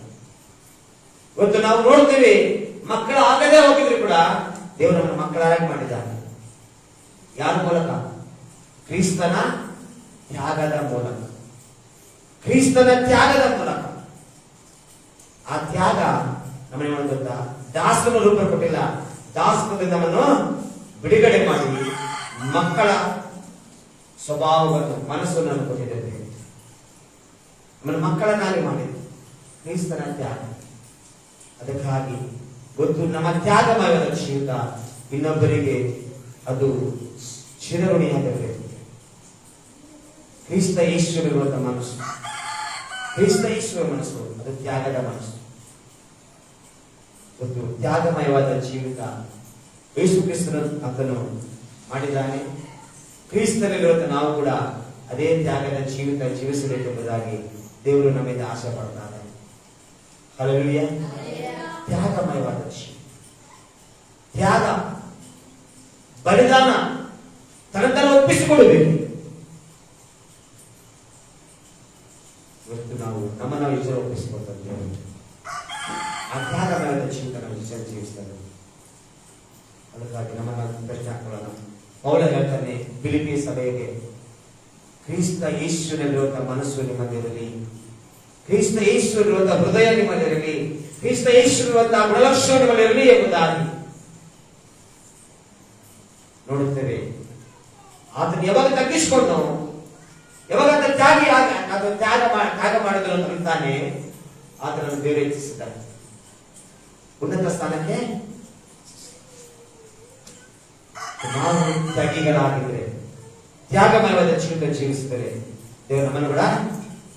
ಇವತ್ತು ನಾವು ನೋಡ್ತೇವೆ, ಮಕ್ಕಳು ಆಗದೆ ಹೋಗಿದ್ರು ಕೂಡ ದೇವರು ನಮ್ಮ ಮಕ್ಕಳಾಗಿ ಮಾಡಿದ್ದಾನೆ. ಯಾರ ಮೂಲಕ? ಕ್ರಿಸ್ತನ ತ್ಯಾಗದ ಮೂಲಕ. ಕ್ರಿಸ್ತನ ತ್ಯಾಗದ ಮೂಲಕ. ಆ ತ್ಯಾಗ ನಮಗೆ ಗೊತ್ತಾ, ದಾಸನ ರೂಪ ಕೊಟ್ಟಿಲ್ಲ, ದಾಸತ್ವದಿಂದ ನಮ್ಮನ್ನು ಬಿಡುಗಡೆ ಮಾಡಿ ಮಕ್ಕಳ ಸ್ವಭಾವವನ್ನು, ಮನಸ್ಸನ್ನು ಕೊಟ್ಟಿದ್ದೇವೆ. ನಮ್ಮನ್ನು ಮಕ್ಕಳನ್ನಾಗಿ ಮಾಡಿದೆ ಕ್ರಿಸ್ತನ ತ್ಯಾಗ. ಅದಕ್ಕಾಗಿ ಗೊತ್ತು, ನಮ್ಮ ತ್ಯಾಗಮಯವಾದ ಜೀವಿತ ಇನ್ನೊಬ್ಬರಿಗೆ ಅದು ಚಿರಋಣಿಯಾಗಿರಬೇಕು. ಕ್ರಿಸ್ತ ಯೇಸುವಿನ ಮನಸ್ಸು, ಕ್ರಿಸ್ತ ಯೇಸುವಿನ ಮನಸ್ಸು ಅದು ತ್ಯಾಗದ ಮನಸ್ಸು. ಗೊತ್ತು, ತ್ಯಾಗಮಯವಾದ ಜೀವಿತ ಯೇಸು ಕ್ರಿಸ್ತನ ಆತನು ಮಾಡಿದ್ದಾನೆ. ಕ್ರಿಸ್ತನಲ್ಲಿರುವಂತ ನಾವು ಕೂಡ ಅದೇ ತ್ಯಾಗದ ಜೀವಿತ ಜೀವಿಸಬೇಕೆಂಬುದಾಗಿ ದೇವರು ನಮ್ಮಿಂದ ಆಸೆ ಪಡ್ತಾನೆ. ಹಲ್ಲೆಲೂಯಾ. ತ್ಯಾಗಮಯವಾದ ಜೀವಿತ, ತ್ಯಾಗ, ಬಲಿದಾನ, ತನ್ನ ಒಪ್ಪಿಸಿಕೊಳ್ಳಬೇಕು. ಇವತ್ತು ನಾವು ನಮ್ಮನ್ನು ಈಶ್ವರ ಒಪ್ಪಿಸಿಕೊಳ್ತೇವೆ. ಆ ತ್ಯಾಗಮಯವಾದ ಜೀವಿತ ನಾವು ಈಶ್ವರ ಜೀವಿಸ್ತೇವೆ. ಅದಕ್ಕಾಗಿ ನಮ್ಮನ್ನು ಪ್ರಶ್ನೆ ಹಾಕೊಳ್ಳೋಣ. ಪೌಲ ಹೇಳ್ತಾನೆ ಫಿಲಿಪ್ಪಿ ಸಭೆಗೆ, ಕ್ರಿಸ್ತ ಯೇಸುವಿನಲ್ಲಿರುವಂತಹ ಮನಸ್ಸು ನಿಮ್ಮಲ್ಲಿರಲಿ, ಕ್ರಿಸ್ತ ಯೇಸುವಿನಲ್ಲಿರುವಂತಹ ಹೃದಯ ನಿಮ್ಮಲ್ಲಿರಲಿ, ಕ್ರಿಸ್ತ ಯೇಸುವಿನಲ್ಲಿರುವಂತಹ ಗುಣಲಕ್ಷಣ ನಿಮ್ಮಲ್ಲಿರಲಿ ಎಂಬುದಾಗಿ ನೋಡುತ್ತೇವೆ. ಆತನು ಯಾವಾಗ ತಗ್ಗಿಸಿಕೊಂಡು, ಯಾವಾಗ ತ್ಯಾಗ ಮಾಡಿದ್ರು ಅಂತಾನೆ ಆತನನ್ನು ದೇವರು ಹೆಚ್ಚಿಸಿದ್ದಾರೆ ಉನ್ನತ ಸ್ಥಾನಕ್ಕೆ. ನಾವು ತ್ಯಾಗಿಗಳಾಗಿದ್ರೆ, ತ್ಯಾಗಮಯವಾದ ಜೀವಿತ ಜೀವಿಸಿದರೆ ದೇವರು ನಮ್ಮನ್ನು ಕೂಡ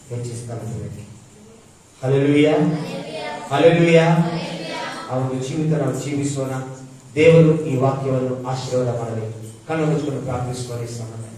ಹೆಚ್ಚಿಸ್ತಾನೆ. Hallelujah, hallelujah. ಆ ಒಂದು ಜೀವಿತ ನಾವು ಜೀವಿಸೋಣ. ದೇವರು ಈ ವಾಕ್ಯವನ್ನು ಆಶೀರ್ವಾದ ಮಾಡಲಿ. ಕಣ್ಣು ಮುಚ್ಚಿಕೊಂಡು ಪ್ರಾರ್ಥಿಸುವ ಸಮಯ.